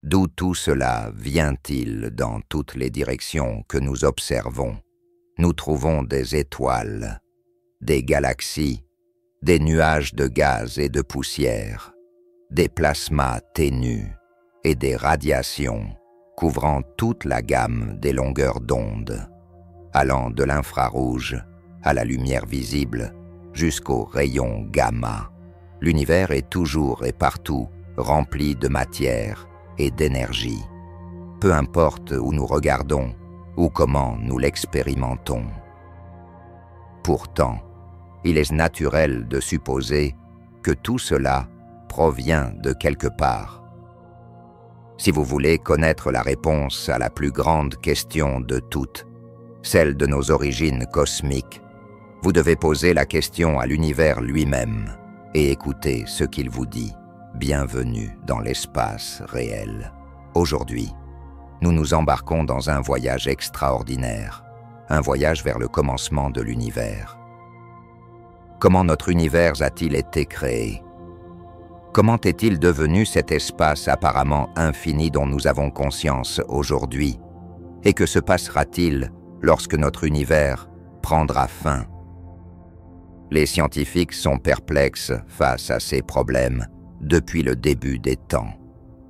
D'où tout cela vient-il dans toutes les directions que nous observons? Nous trouvons des étoiles, des galaxies, des nuages de gaz et de poussière, des plasmas ténus et des radiations couvrant toute la gamme des longueurs d'onde, allant de l'infrarouge à la lumière visible jusqu'aux rayons gamma. L'univers est toujours et partout rempli de matière et d'énergie, peu importe où nous regardons ou comment nous l'expérimentons. Pourtant, il est naturel de supposer que tout cela provient de quelque part. Si vous voulez connaître la réponse à la plus grande question de toutes, celle de nos origines cosmiques, vous devez poser la question à l'univers lui-même et écouter ce qu'il vous dit. Bienvenue dans l'espace réel. Aujourd'hui, nous nous embarquons dans un voyage extraordinaire, un voyage vers le commencement de l'univers. Comment notre univers a-t-il été créé? Comment est-il devenu cet espace apparemment infini dont nous avons conscience aujourd'hui? Et que se passera-t-il lorsque notre univers prendra fin? Les scientifiques sont perplexes face à ces problèmes depuis le début des temps,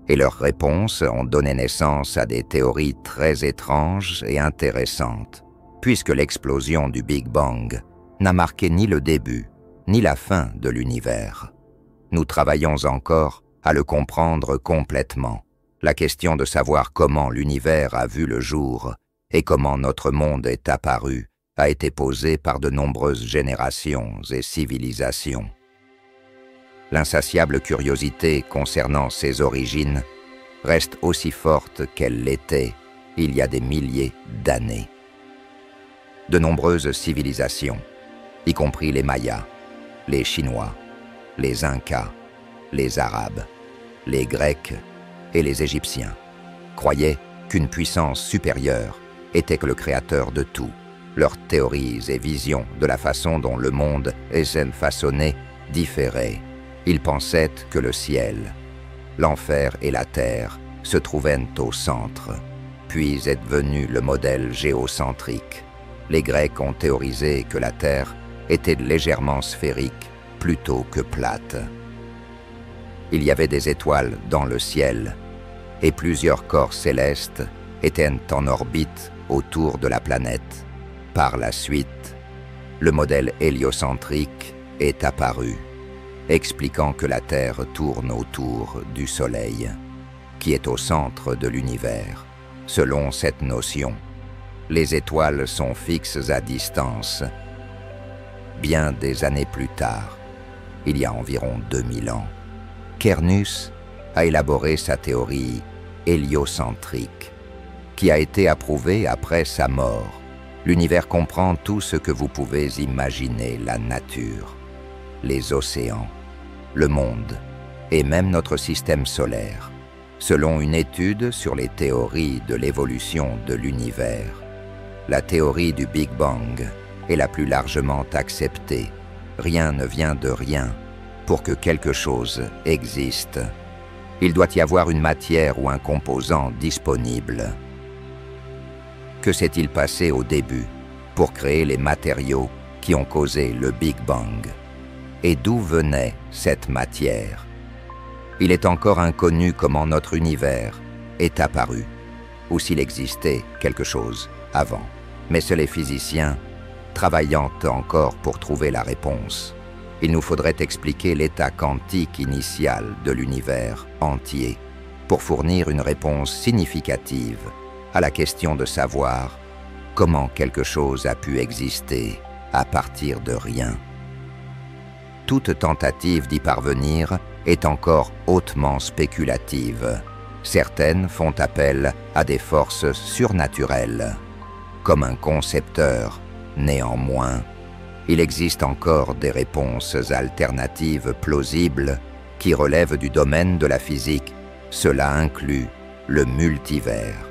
et leurs réponses ont donné naissance à des théories très étranges et intéressantes, puisque l'explosion du Big Bang n'a marqué ni le début ni la fin de l'univers. Nous travaillons encore à le comprendre complètement. La question de savoir comment l'univers a vu le jour et comment notre monde est apparu a été posée par de nombreuses générations et civilisations. L'insatiable curiosité concernant ses origines reste aussi forte qu'elle l'était il y a des milliers d'années. De nombreuses civilisations, y compris les Mayas, les Chinois, les Incas, les Arabes, les Grecs et les Égyptiens, croyaient qu'une puissance supérieure était que le créateur de tout. Leurs théories et visions de la façon dont le monde est façonné différaient. Ils pensaient que le ciel, l'enfer et la terre se trouvaient au centre, puis est venu le modèle géocentrique. Les Grecs ont théorisé que la terre était légèrement sphérique plutôt que plate. Il y avait des étoiles dans le ciel, et plusieurs corps célestes étaient en orbite autour de la planète. Par la suite, le modèle héliocentrique est apparu, expliquant que la Terre tourne autour du Soleil, qui est au centre de l'univers. Selon cette notion, les étoiles sont fixes à distance. Bien des années plus tard, il y a environ 2000 ans, Quernus a élaboré sa théorie héliocentrique, qui a été approuvée après sa mort. L'univers comprend tout ce que vous pouvez imaginer, la nature, les océans, le monde et même notre système solaire. Selon une étude sur les théories de l'évolution de l'univers, la théorie du Big Bang est la plus largement acceptée. Rien ne vient de rien pour que quelque chose existe. Il doit y avoir une matière ou un composant disponible. Que s'est-il passé au début pour créer les matériaux qui ont causé le Big Bang? Et d'où venait cette matière? Il est encore inconnu comment notre univers est apparu, ou s'il existait quelque chose avant. Mais seuls les physiciens travaillant encore pour trouver la réponse. Il nous faudrait expliquer l'état quantique initial de l'univers entier pour fournir une réponse significative à la question de savoir comment quelque chose a pu exister à partir de rien. Toute tentative d'y parvenir est encore hautement spéculative. Certaines font appel à des forces surnaturelles, comme un concepteur. Néanmoins, il existe encore des réponses alternatives plausibles qui relèvent du domaine de la physique. Cela inclut le multivers,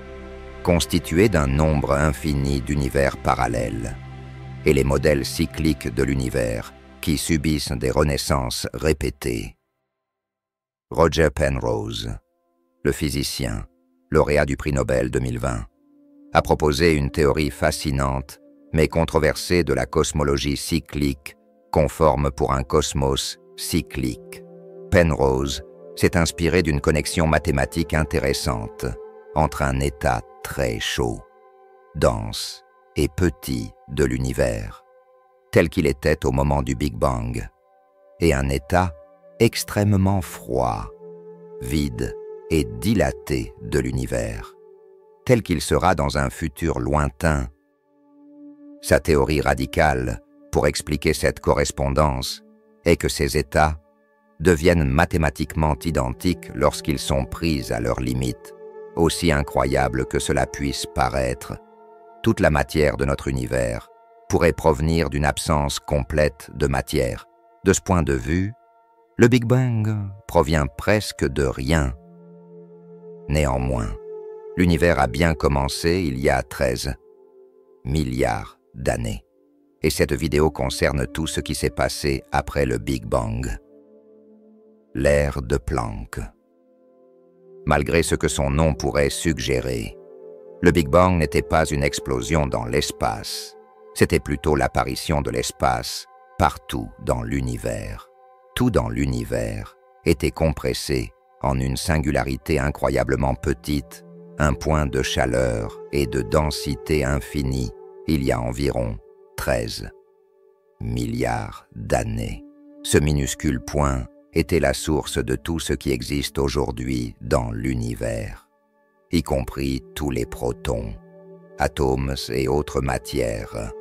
constitué d'un nombre infini d'univers parallèles, et les modèles cycliques de l'univers qui subissent des renaissances répétées. Roger Penrose, le physicien, lauréat du prix Nobel 2020, a proposé une théorie fascinante mais controversée de la cosmologie cyclique, conforme pour un cosmos cyclique. Penrose s'est inspiré d'une connexion mathématique intéressante entre un état très chaud, dense et petit de l'univers, tel qu'il était au moment du Big Bang, et un état extrêmement froid, vide et dilaté de l'univers, tel qu'il sera dans un futur lointain. Sa théorie radicale pour expliquer cette correspondance est que ces états deviennent mathématiquement identiques lorsqu'ils sont pris à leurs limites, aussi incroyable que cela puisse paraître. Toute la matière de notre univers pourrait provenir d'une absence complète de matière. De ce point de vue, le Big Bang provient presque de rien. Néanmoins, l'univers a bien commencé il y a 13 milliards d'années. Et cette vidéo concerne tout ce qui s'est passé après le Big Bang. L'ère de Planck. Malgré ce que son nom pourrait suggérer, le Big Bang n'était pas une explosion dans l'espace, c'était plutôt l'apparition de l'espace partout dans l'univers. Tout dans l'univers était compressé en une singularité incroyablement petite, un point de chaleur et de densité infinie, il y a environ 13 milliards d'années. Ce minuscule point était la source de tout ce qui existe aujourd'hui dans l'univers, y compris tous les protons, atomes et autres matières.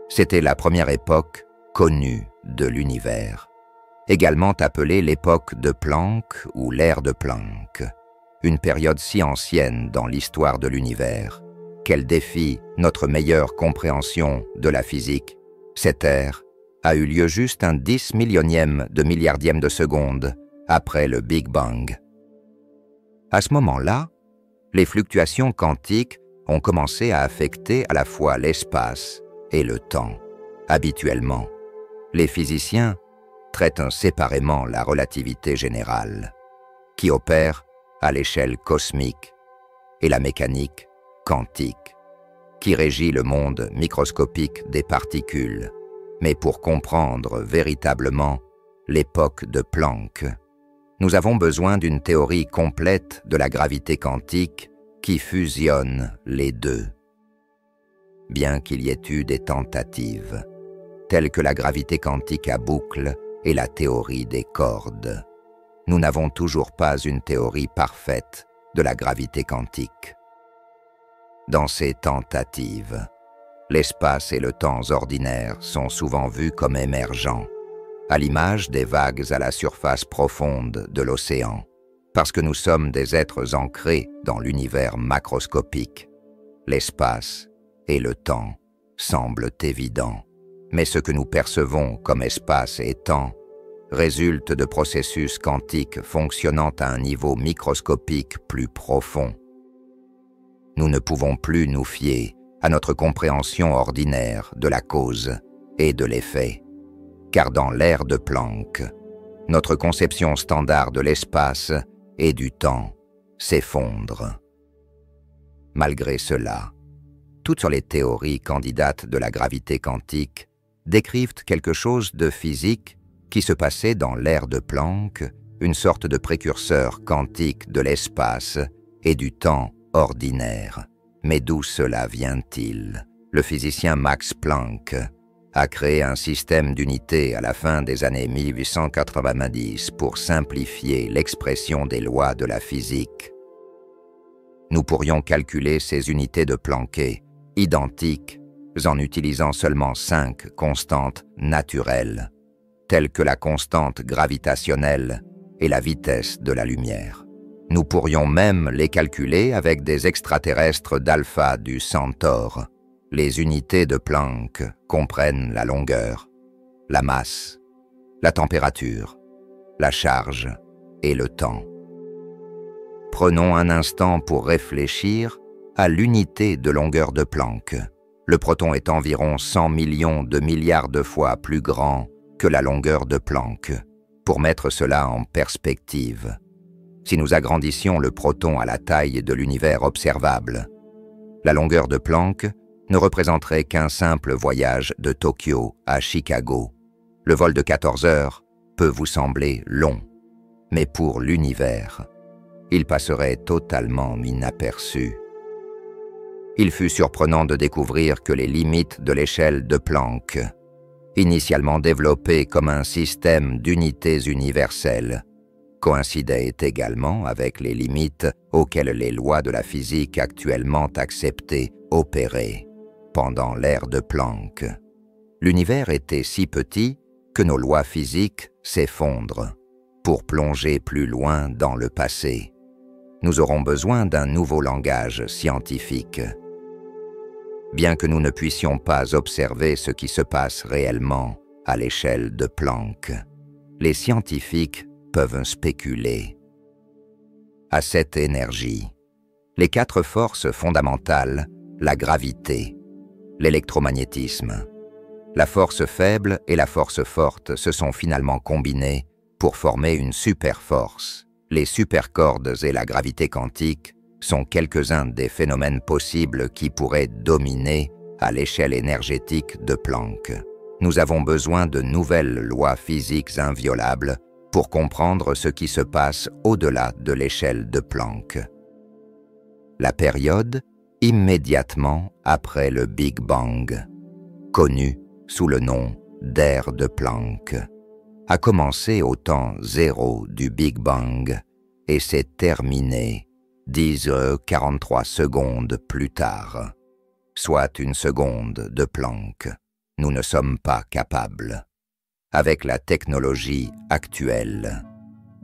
C'était la première époque connue de l'univers, également appelée l'époque de Planck ou l'ère de Planck, une période si ancienne dans l'histoire de l'univers qu'elle défie notre meilleure compréhension de la physique. Cette ère a eu lieu juste un 10 millionième de milliardième de seconde après le Big Bang. À ce moment-là, les fluctuations quantiques ont commencé à affecter à la fois l'espace et le temps. Habituellement, les physiciens traitent séparément la relativité générale, qui opère à l'échelle cosmique, et la mécanique quantique, qui régit le monde microscopique des particules. Mais pour comprendre véritablement l'époque de Planck, nous avons besoin d'une théorie complète de la gravité quantique qui fusionne les deux. Bien qu'il y ait eu des tentatives, telles que la gravité quantique à boucle et la théorie des cordes, nous n'avons toujours pas une théorie parfaite de la gravité quantique. Dans ces tentatives, l'espace et le temps ordinaires sont souvent vus comme émergents, à l'image des vagues à la surface profonde de l'océan, parce que nous sommes des êtres ancrés dans l'univers macroscopique. L'espace et le temps semblent évidents, mais ce que nous percevons comme espace et temps résulte de processus quantiques fonctionnant à un niveau microscopique plus profond. Nous ne pouvons plus nous fier à notre compréhension ordinaire de la cause et de l'effet, car dans l'ère de Planck, notre conception standard de l'espace et du temps s'effondre. Malgré cela, toutes les théories candidates de la gravité quantique décrivent quelque chose de physique qui se passait dans l'ère de Planck, une sorte de précurseur quantique de l'espace et du temps ordinaire. Mais d'où cela vient-il? Le physicien Max Planck a créé un système d'unités à la fin des années 1890 pour simplifier l'expression des lois de la physique. Nous pourrions calculer ces unités de Planck identiques en utilisant seulement 5 constantes naturelles, telles que la constante gravitationnelle et la vitesse de la lumière. Nous pourrions même les calculer avec des extraterrestres d'Alpha du Centaure. Les unités de Planck comprennent la longueur, la masse, la température, la charge et le temps. Prenons un instant pour réfléchir à l'unité de longueur de Planck. Le proton est environ 100 millions de milliards de fois plus grand que la longueur de Planck. Pour mettre cela en perspective, si nous agrandissions le proton à la taille de l'univers observable, la longueur de Planck ne représenterait qu'un simple voyage de Tokyo à Chicago. Le vol de 14 heures peut vous sembler long, mais pour l'univers, il passerait totalement inaperçu. Il fut surprenant de découvrir que les limites de l'échelle de Planck, initialement développée comme un système d'unités universelles, coïncidaient également avec les limites auxquelles les lois de la physique actuellement acceptées opéraient pendant l'ère de Planck. L'univers était si petit que nos lois physiques s'effondrent pour plonger plus loin dans le passé. Nous aurons besoin d'un nouveau langage scientifique. Bien que nous ne puissions pas observer ce qui se passe réellement à l'échelle de Planck, les scientifiques peuvent spéculer. À cette énergie, les 4 forces fondamentales, la gravité, l'électromagnétisme, la force faible et la force forte se sont finalement combinées pour former une superforce. Les supercordes et la gravité quantique sont quelques-uns des phénomènes possibles qui pourraient dominer à l'échelle énergétique de Planck. Nous avons besoin de nouvelles lois physiques inviolables pour comprendre ce qui se passe au-delà de l'échelle de Planck. La période immédiatement après le Big Bang, connue sous le nom d'ère de Planck, a commencé au temps zéro du Big Bang et s'est terminée 10h43 secondes plus tard, soit une seconde de Planck. Nous ne sommes pas capables, avec la technologie actuelle,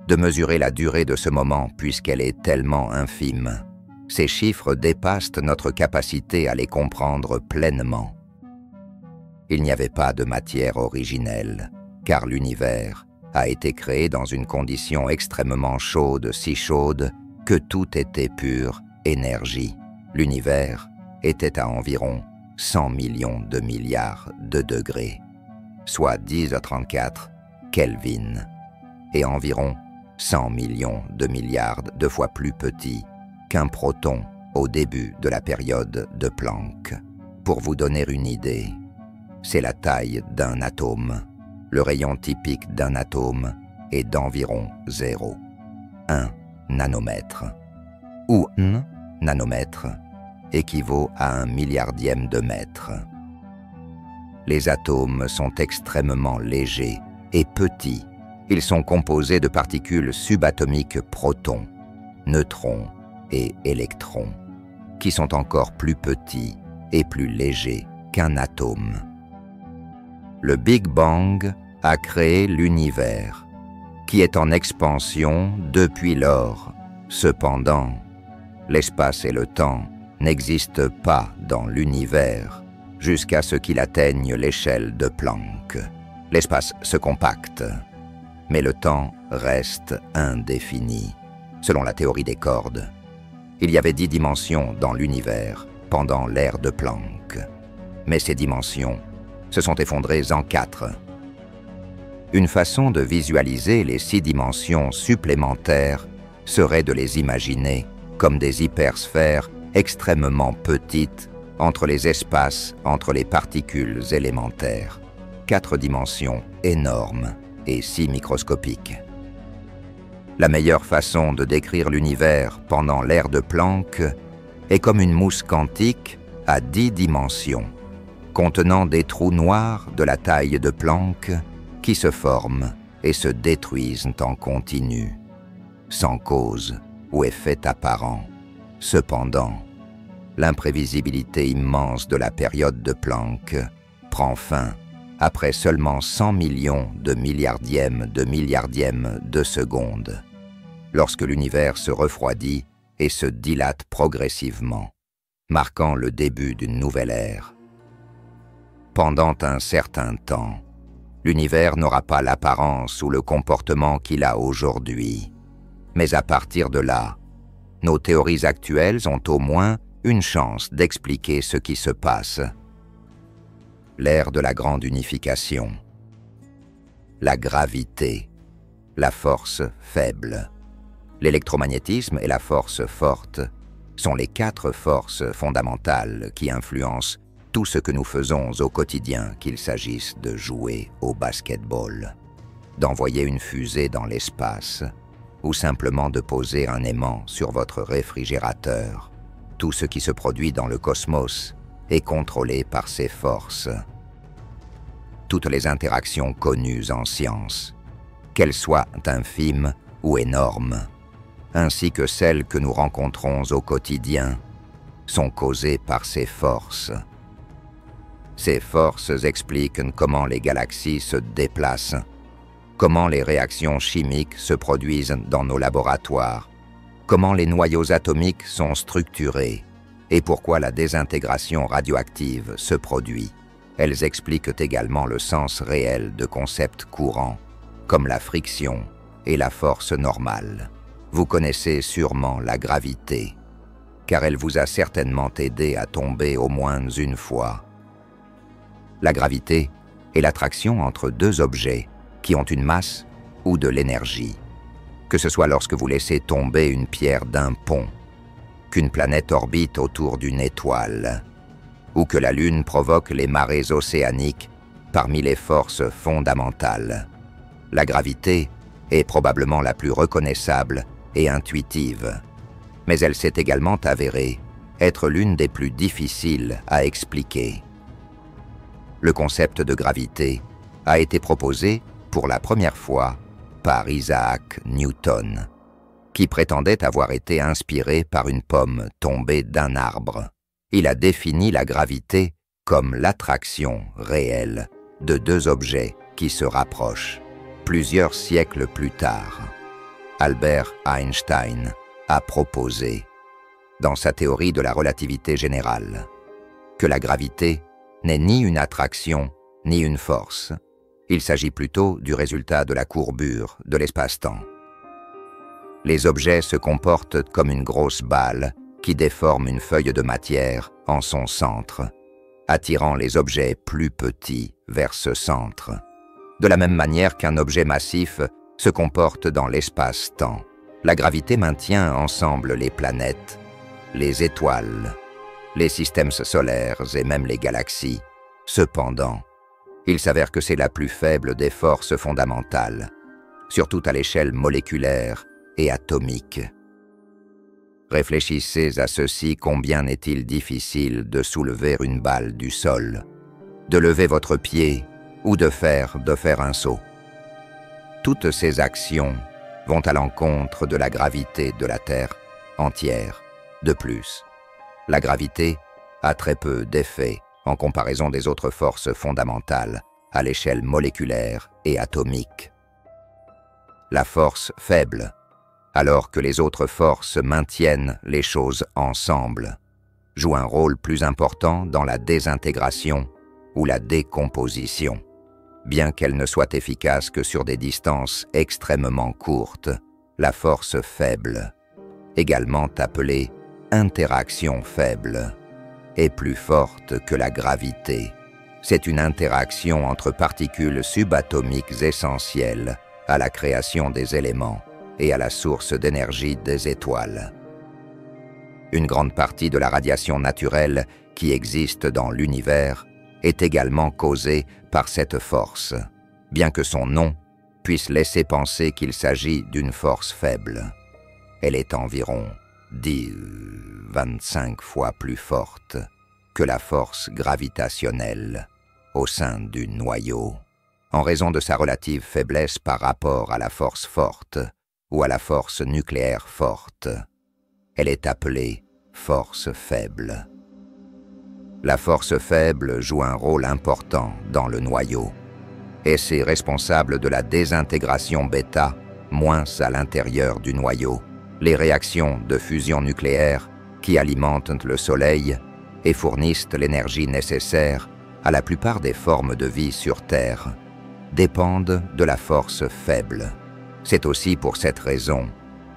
de mesurer la durée de ce moment puisqu'elle est tellement infime. Ces chiffres dépassent notre capacité à les comprendre pleinement. Il n'y avait pas de matière originelle, car l'univers a été créé dans une condition extrêmement chaude, si chaude que tout était pure énergie. L'univers était à environ 100 millions de milliards de degrés, soit 10^34 Kelvin, et environ 100 millions de milliards de fois plus petit qu'un proton au début de la période de Planck. Pour vous donner une idée, c'est la taille d'un atome. Le rayon typique d'un atome est d'environ 0,1 nanomètre, où 1 nanomètre équivaut à 1 milliardième de mètre. Les atomes sont extrêmement légers et petits. Ils sont composés de particules subatomiques protons, neutrons et électrons, qui sont encore plus petits et plus légers qu'un atome. Le Big Bang a créé l'univers, qui est en expansion depuis lors. Cependant, l'espace et le temps n'existent pas dans l'univers jusqu'à ce qu'il atteigne l'échelle de Planck. L'espace se compacte, mais le temps reste indéfini, selon la théorie des cordes. Il y avait 10 dimensions dans l'univers pendant l'ère de Planck, mais ces dimensions se sont effondrées en 4. Une façon de visualiser les 6 dimensions supplémentaires serait de les imaginer comme des hypersphères extrêmement petites entre les espaces entre les particules élémentaires. 4 dimensions énormes et si microscopiques. La meilleure façon de décrire l'univers pendant l'ère de Planck est comme une mousse quantique à 10 dimensions, contenant des trous noirs de la taille de Planck qui se forment et se détruisent en continu, sans cause ou effet apparent. Cependant, l'imprévisibilité immense de la période de Planck prend fin après seulement 100 millions de milliardièmes de seconde, lorsque l'univers se refroidit et se dilate progressivement, marquant le début d'une nouvelle ère. Pendant un certain temps, l'univers n'aura pas l'apparence ou le comportement qu'il a aujourd'hui. Mais à partir de là, nos théories actuelles ont au moins une chance d'expliquer ce qui se passe. L'ère de la grande unification, la gravité, la force faible, L'électromagnétisme et la force forte sont les 4 forces fondamentales qui influencent tout ce que nous faisons au quotidien, qu'il s'agisse de jouer au basket-ball, d'envoyer une fusée dans l'espace ou simplement de poser un aimant sur votre réfrigérateur. Tout ce qui se produit dans le cosmos est contrôlé par ces forces. Toutes les interactions connues en science, qu'elles soient infimes ou énormes, ainsi que celles que nous rencontrons au quotidien, sont causées par ces forces. Ces forces expliquent comment les galaxies se déplacent, comment les réactions chimiques se produisent dans nos laboratoires, comment les noyaux atomiques sont structurés et pourquoi la désintégration radioactive se produit. Elles expliquent également le sens réel de concepts courants, comme la friction et la force normale. Vous connaissez sûrement la gravité, car elle vous a certainement aidé à tomber au moins une fois. La gravité est l'attraction entre 2 objets qui ont une masse ou de l'énergie. Que ce soit lorsque vous laissez tomber une pierre d'un pont, qu'une planète orbite autour d'une étoile, ou que la Lune provoque les marées océaniques parmi les forces fondamentales. La gravité est probablement la plus reconnaissable et intuitive, mais elle s'est également avérée être l'une des plus difficiles à expliquer. Le concept de gravité a été proposé pour la première fois par Isaac Newton, qui prétendait avoir été inspiré par une pomme tombée d'un arbre. Il a défini la gravité comme l'attraction réelle de 2 objets qui se rapprochent. Plusieurs siècles plus tard, Albert Einstein a proposé, dans sa théorie de la relativité générale, que la gravité n'est ni une attraction ni une force. Il s'agit plutôt du résultat de la courbure de l'espace-temps. Les objets se comportent comme une grosse balle qui déforme une feuille de matière en son centre, attirant les objets plus petits vers ce centre, de la même manière qu'un objet massif se comporte dans l'espace-temps. La gravité maintient ensemble les planètes, les étoiles, les systèmes solaires et même les galaxies. Cependant, il s'avère que c'est la plus faible des forces fondamentales, surtout à l'échelle moléculaire et atomique. Réfléchissez à ceci: combien est-il difficile de soulever une balle du sol, de lever votre pied ou de faire un saut. Toutes ces actions vont à l'encontre de la gravité de la Terre entière. De plus, la gravité a très peu d'effet en comparaison des autres forces fondamentales à l'échelle moléculaire et atomique. La force faible, alors que les autres forces maintiennent les choses ensemble, joue un rôle plus important dans la désintégration ou la décomposition. Bien qu'elle ne soit efficace que sur des distances extrêmement courtes, la force faible, également appelée interaction faible, est plus forte que la gravité. C'est une interaction entre particules subatomiques essentielles à la création des éléments et à la source d'énergie des étoiles. Une grande partie de la radiation naturelle qui existe dans l'univers est également causée par cette force, bien que son nom puisse laisser penser qu'il s'agit d'une force faible. Elle est environ 25 fois plus forte que la force gravitationnelle au sein du noyau, en raison de sa relative faiblesse par rapport à la force forte ou à la force nucléaire forte. Elle est appelée force faible. La force faible joue un rôle important dans le noyau, et c'est responsable de la désintégration bêta, moins à l'intérieur du noyau, les réactions de fusion nucléaire qui alimentent le Soleil et fournissent l'énergie nécessaire à la plupart des formes de vie sur Terre, dépendent de la force faible. C'est aussi pour cette raison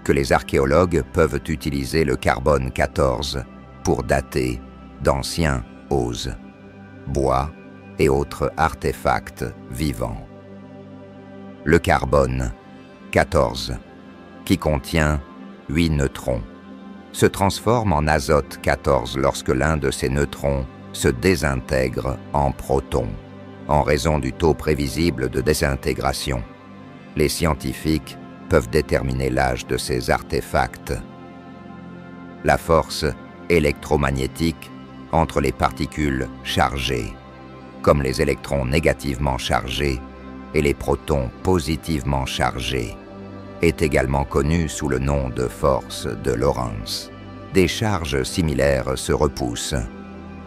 que les archéologues peuvent utiliser le carbone 14 pour dater d'anciens os, bois et autres artefacts vivants. Le carbone 14, qui contient 8 neutrons, se transforme en azote 14 lorsque l'un de ces neutrons se désintègre en proton, en raison du taux prévisible de désintégration. Les scientifiques peuvent déterminer l'âge de ces artefacts. La force électromagnétique entre les particules chargées, comme les électrons négativement chargés et les protons positivement chargés, est également connue sous le nom de force de Lorentz. Des charges similaires se repoussent,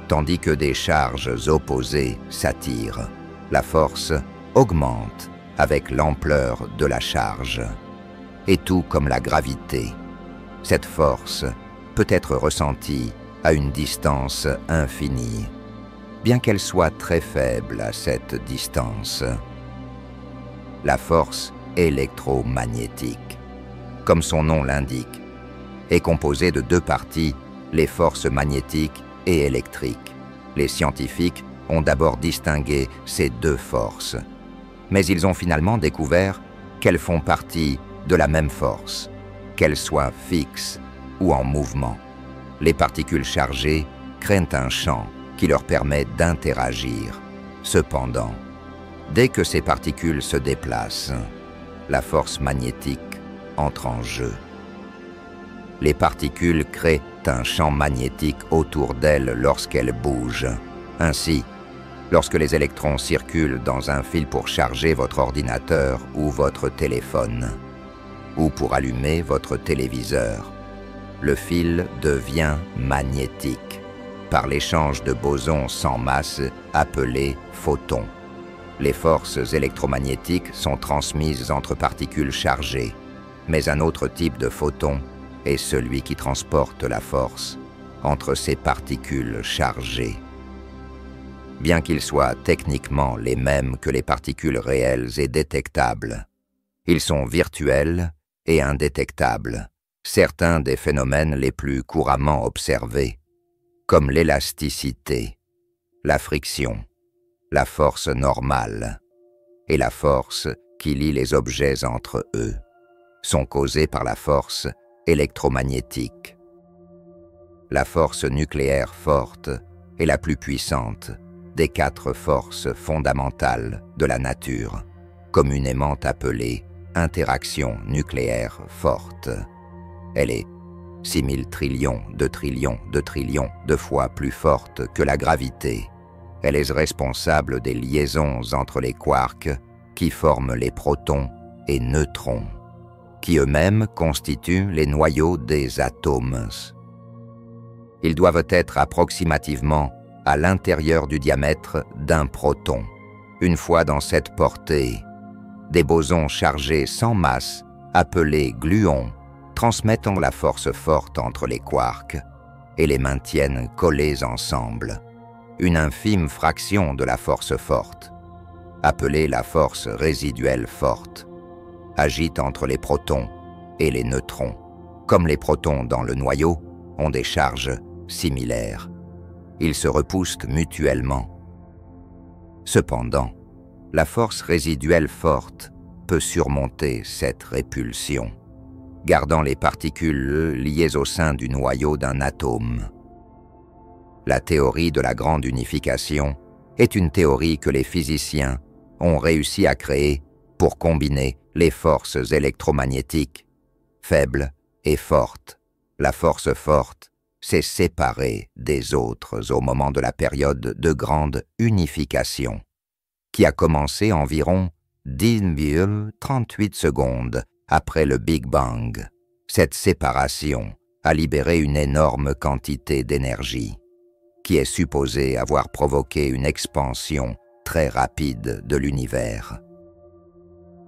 tandis que des charges opposées s'attirent. La force augmente avec l'ampleur de la charge. Et tout comme la gravité, cette force peut être ressentie à une distance infinie, bien qu'elle soit très faible à cette distance. La force électromagnétique, comme son nom l'indique, est composée de deux parties, les forces magnétiques et électriques. Les scientifiques ont d'abord distingué ces deux forces, mais ils ont finalement découvert qu'elles font partie de la même force, qu'elles soient fixes ou en mouvement. Les particules chargées créent un champ qui leur permet d'interagir. Cependant, dès que ces particules se déplacent, la force magnétique entre en jeu. Les particules créent un champ magnétique autour d'elles lorsqu'elles bougent. Ainsi, lorsque les électrons circulent dans un fil pour charger votre ordinateur ou votre téléphone, ou pour allumer votre téléviseur, le fil devient magnétique par l'échange de bosons sans masse appelés photons. Les forces électromagnétiques sont transmises entre particules chargées, mais un autre type de photon est celui qui transporte la force entre ces particules chargées. Bien qu'ils soient techniquement les mêmes que les particules réelles et détectables, ils sont virtuels et indétectables. Certains des phénomènes les plus couramment observés, comme l'élasticité, la friction, la force normale et la force qui lie les objets entre eux, sont causés par la force électromagnétique. La force nucléaire forte est la plus puissante des 4 forces fondamentales de la nature, communément appelée interaction nucléaire forte. Elle est 6000 trillions de fois plus forte que la gravité. Elle est responsable des liaisons entre les quarks qui forment les protons et neutrons, qui eux-mêmes constituent les noyaux des atomes. Ils doivent être approximativement à l'intérieur du diamètre d'un proton. Une fois dans cette portée, des bosons chargés sans masse, appelés gluons, transmettent la force forte entre les quarks et les maintiennent collés ensemble. Une infime fraction de la force forte, appelée la force résiduelle forte, agite entre les protons et les neutrons. Comme les protons dans le noyau ont des charges similaires, ils se repoussent mutuellement. Cependant, la force résiduelle forte peut surmonter cette répulsion, gardant les particules liées au sein du noyau d'un atome. La théorie de la grande unification est une théorie que les physiciens ont réussi à créer pour combiner les forces électromagnétiques, faibles et fortes. La force forte s'est séparée des autres au moment de la période de grande unification, qui a commencé environ 10,38 secondes après le Big Bang. Cette séparation a libéré une énorme quantité d'énergie, qui est supposée avoir provoqué une expansion très rapide de l'univers.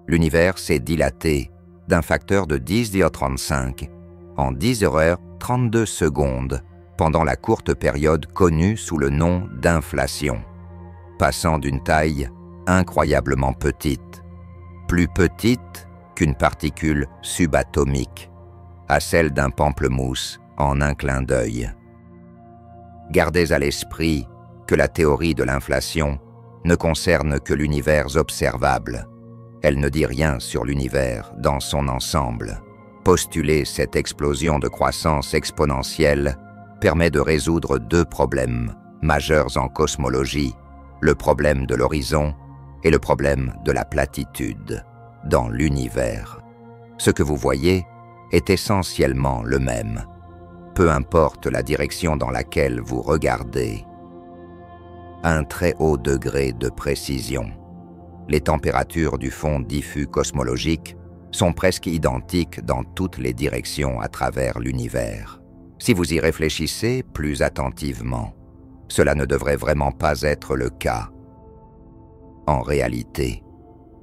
L'univers s'est dilaté d'un facteur de 10,35 en 10h32 secondes pendant la courte période connue sous le nom d'inflation, passant d'une taille incroyablement petite, plus petite qu'une particule subatomique, à celle d'un pamplemousse en un clin d'œil. Gardez à l'esprit que la théorie de l'inflation ne concerne que l'univers observable. Elle ne dit rien sur l'univers dans son ensemble. Postuler cette explosion de croissance exponentielle permet de résoudre deux problèmes majeurs en cosmologie, le problème de l'horizon et le problème de la platitude dans l'univers. Ce que vous voyez est essentiellement le même, peu importe la direction dans laquelle vous regardez. Un très haut degré de précision. Les températures du fond diffus cosmologique sont presque identiques dans toutes les directions à travers l'univers. Si vous y réfléchissez plus attentivement, cela ne devrait vraiment pas être le cas. En réalité,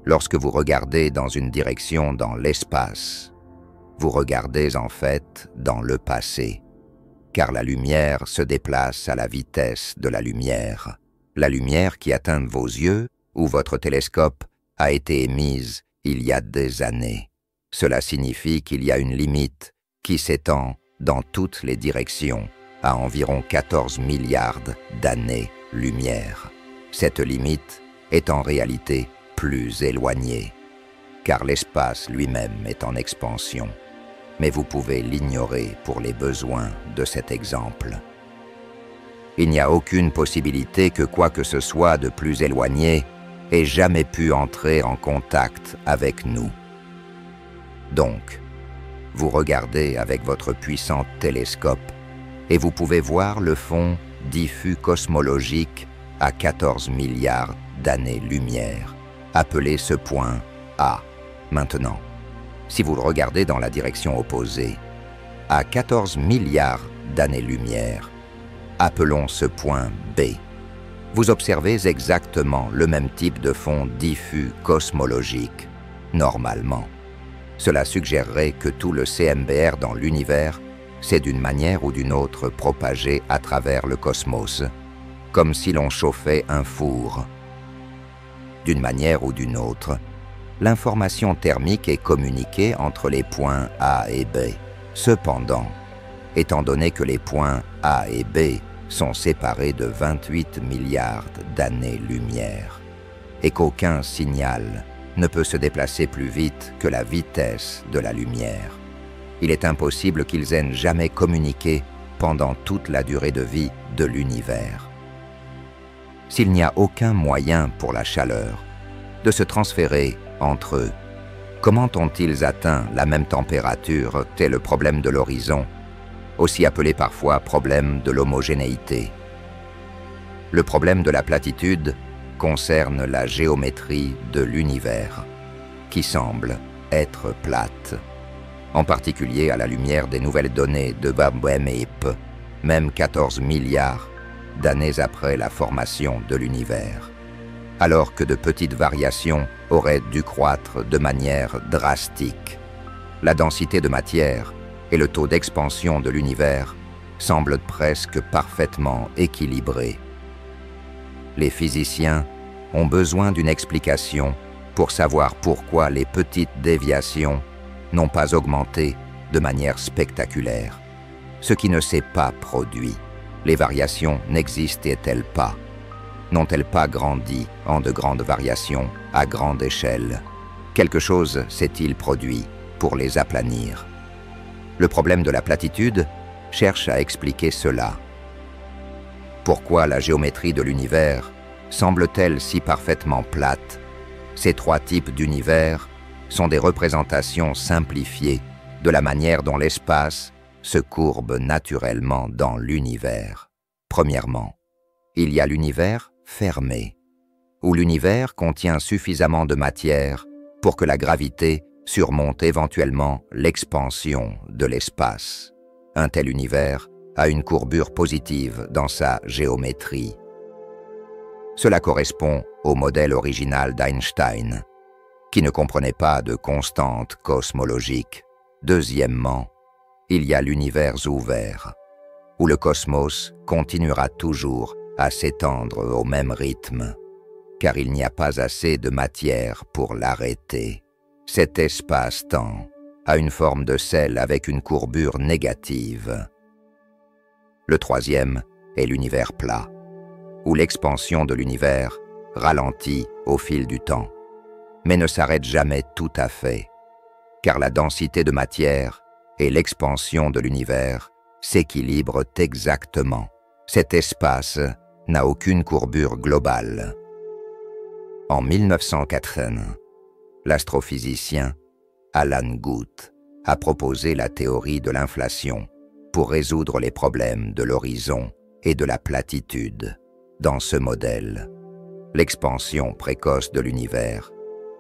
lorsque vous regardez dans une direction dans l'espace, vous regardez en fait dans le passé, car la lumière se déplace à la vitesse de la lumière. La lumière qui atteint vos yeux ou votre télescope a été émise il y a des années. Cela signifie qu'il y a une limite qui s'étend dans toutes les directions à environ 14 milliards d'années-lumière. Cette limite est en réalité plus éloignée, car l'espace lui-même est en expansion. Mais vous pouvez l'ignorer pour les besoins de cet exemple. Il n'y a aucune possibilité que quoi que ce soit de plus éloigné ait jamais pu entrer en contact avec nous. Donc, vous regardez avec votre puissant télescope et vous pouvez voir le fond diffus cosmologique à 14 milliards d'années-lumière. Appelez ce point A. Maintenant, si vous le regardez dans la direction opposée, à 14 milliards d'années-lumière, appelons ce point B. Vous observez exactement le même type de fond diffus cosmologique, normalement. Cela suggérerait que tout le CMBR dans l'univers s'est d'une manière ou d'une autre propagé à travers le cosmos, comme si l'on chauffait un four. D'une manière ou d'une autre, l'information thermique est communiquée entre les points A et B. Cependant, étant donné que les points A et B sont séparés de 28 milliards d'années-lumière et qu'aucun signal ne peut se déplacer plus vite que la vitesse de la lumière, il est impossible qu'ils aient jamais communiqué pendant toute la durée de vie de l'univers. S'il n'y a aucun moyen pour la chaleur de se transférer entre eux, comment ont-ils atteint la même température, tel le problème de l'horizon, aussi appelé parfois problème de l'homogénéité? Le problème de la platitude concerne la géométrie de l'univers, qui semble être plate, en particulier à la lumière des nouvelles données de Webb, même 14 milliards d'années après la formation de l'univers, alors que de petites variations auraient dû croître de manière drastique. La densité de matière et le taux d'expansion de l'univers semblent presque parfaitement équilibrés. Les physiciens ont besoin d'une explication pour savoir pourquoi les petites déviations n'ont pas augmenté de manière spectaculaire. Ce qui ne s'est pas produit. Les variations n'existaient-elles pas? N'ont-elles pas grandi en de grandes variations à grande échelle? Quelque chose s'est-il produit pour les aplanir? Le problème de la platitude cherche à expliquer cela. Pourquoi la géométrie de l'univers semble-t-elle si parfaitement plate? Ces trois types d'univers sont des représentations simplifiées de la manière dont l'espace se courbe naturellement dans l'univers. Premièrement, il y a l'univers fermé, où l'univers contient suffisamment de matière pour que la gravité surmonte éventuellement l'expansion de l'espace. Un tel univers a une courbure positive dans sa géométrie. Cela correspond au modèle original d'Einstein, qui ne comprenait pas de constante cosmologique. Deuxièmement, il y a l'univers ouvert, où le cosmos continuera toujours à s'étendre au même rythme, car il n'y a pas assez de matière pour l'arrêter. Cet espace-temps a une forme de sel avec une courbure négative. Le troisième est l'univers plat, où l'expansion de l'univers ralentit au fil du temps, mais ne s'arrête jamais tout à fait, car la densité de matière et l'expansion de l'univers s'équilibrent exactement. Cet espace n'a aucune courbure globale. En 1980, l'astrophysicien Alan Guth a proposé la théorie de l'inflation pour résoudre les problèmes de l'horizon et de la platitude. Dans ce modèle, l'expansion précoce de l'univers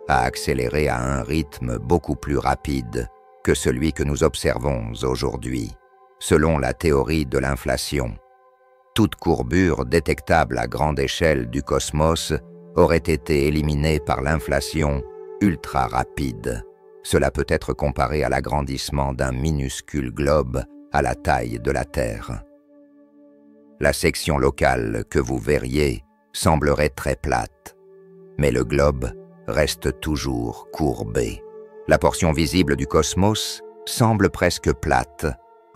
a accéléré à un rythme beaucoup plus rapide que celui que nous observons aujourd'hui. Selon la théorie de l'inflation, toute courbure détectable à grande échelle du cosmos aurait été éliminée par l'inflation ultra rapide. Cela peut être comparé à l'agrandissement d'un minuscule globe à la taille de la Terre. La section locale que vous verriez semblerait très plate, mais le globe reste toujours courbé. La portion visible du cosmos semble presque plate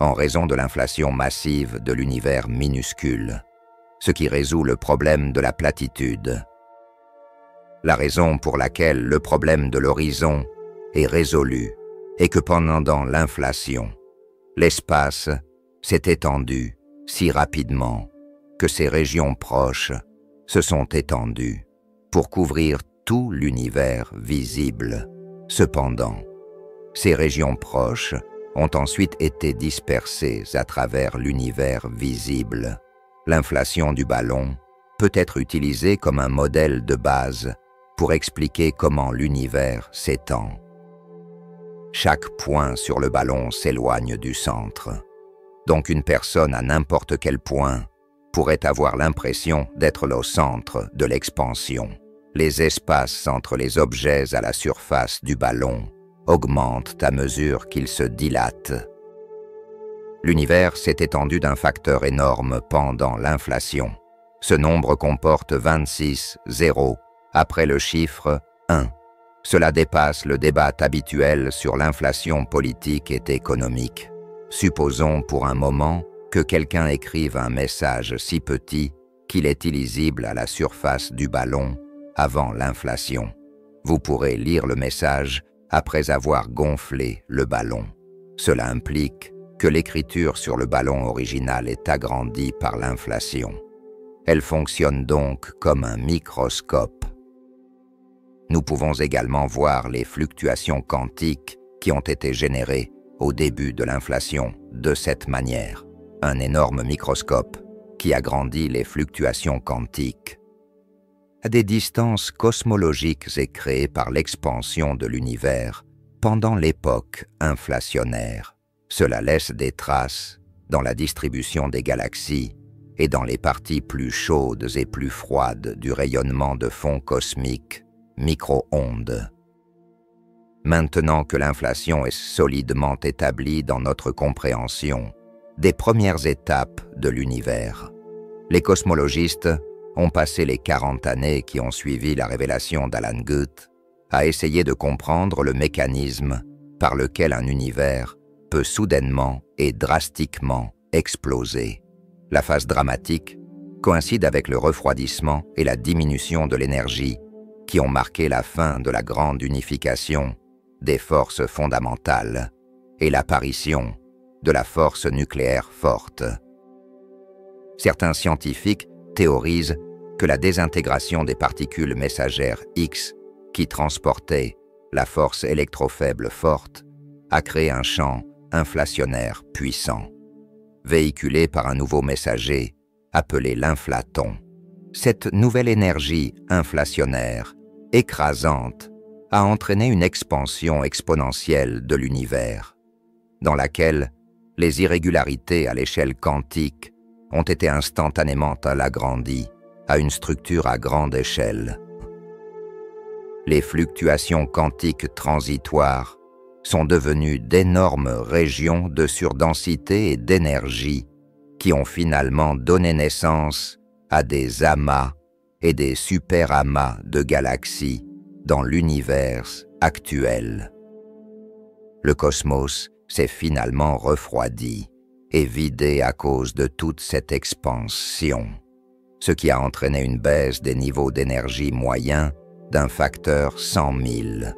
en raison de l'inflation massive de l'univers minuscule, ce qui résout le problème de la platitude. La raison pour laquelle le problème de l'horizon est résolu est que pendant l'inflation, l'espace s'est étendu si rapidement que ces régions proches se sont étendues pour couvrir tout l'univers visible. Cependant, ces régions proches ont ensuite été dispersées à travers l'univers visible. L'inflation du ballon peut être utilisée comme un modèle de base pour expliquer comment l'univers s'étend. Chaque point sur le ballon s'éloigne du centre. Donc une personne à n'importe quel point pourrait avoir l'impression d'être au centre de l'expansion. Les espaces entre les objets à la surface du ballon augmentent à mesure qu'ils se dilatent. L'univers s'est étendu d'un facteur énorme pendant l'inflation. Ce nombre comporte 26 zéros après le chiffre 1. Cela dépasse le débat habituel sur l'inflation politique et économique. Supposons pour un moment que quelqu'un écrive un message si petit qu'il est illisible à la surface du ballon avant l'inflation. Vous pourrez lire le message après avoir gonflé le ballon. Cela implique que l'écriture sur le ballon original est agrandie par l'inflation. Elle fonctionne donc comme un microscope. Nous pouvons également voir les fluctuations quantiques qui ont été générées au début de l'inflation de cette manière. Un énorme microscope qui agrandit les fluctuations quantiques. À des distances cosmologiques et créées par l'expansion de l'univers pendant l'époque inflationnaire. Cela laisse des traces dans la distribution des galaxies et dans les parties plus chaudes et plus froides du rayonnement de fond cosmique, micro-ondes. Maintenant que l'inflation est solidement établie dans notre compréhension des premières étapes de l'univers, les cosmologistes ont passé les 40 années qui ont suivi la révélation d'Alan Guth à essayer de comprendre le mécanisme par lequel un univers peut soudainement et drastiquement exploser. La phase dramatique coïncide avec le refroidissement et la diminution de l'énergie qui ont marqué la fin de la grande unification des forces fondamentales et l'apparition de la force nucléaire forte. Certains scientifiques théorisent que la désintégration des particules messagères X qui transportaient la force électrofaible forte a créé un champ inflationnaire puissant, véhiculé par un nouveau messager appelé l'inflaton. Cette nouvelle énergie inflationnaire, écrasante, a entraîné une expansion exponentielle de l'univers, dans laquelle les irrégularités à l'échelle quantique ont été instantanément agrandies à une structure à grande échelle. Les fluctuations quantiques transitoires sont devenues d'énormes régions de surdensité et d'énergie qui ont finalement donné naissance à des amas et des superamas de galaxies dans l'univers actuel. Le cosmos s'est finalement refroidi et vidé à cause de toute cette expansion, ce qui a entraîné une baisse des niveaux d'énergie moyens d'un facteur 100 000.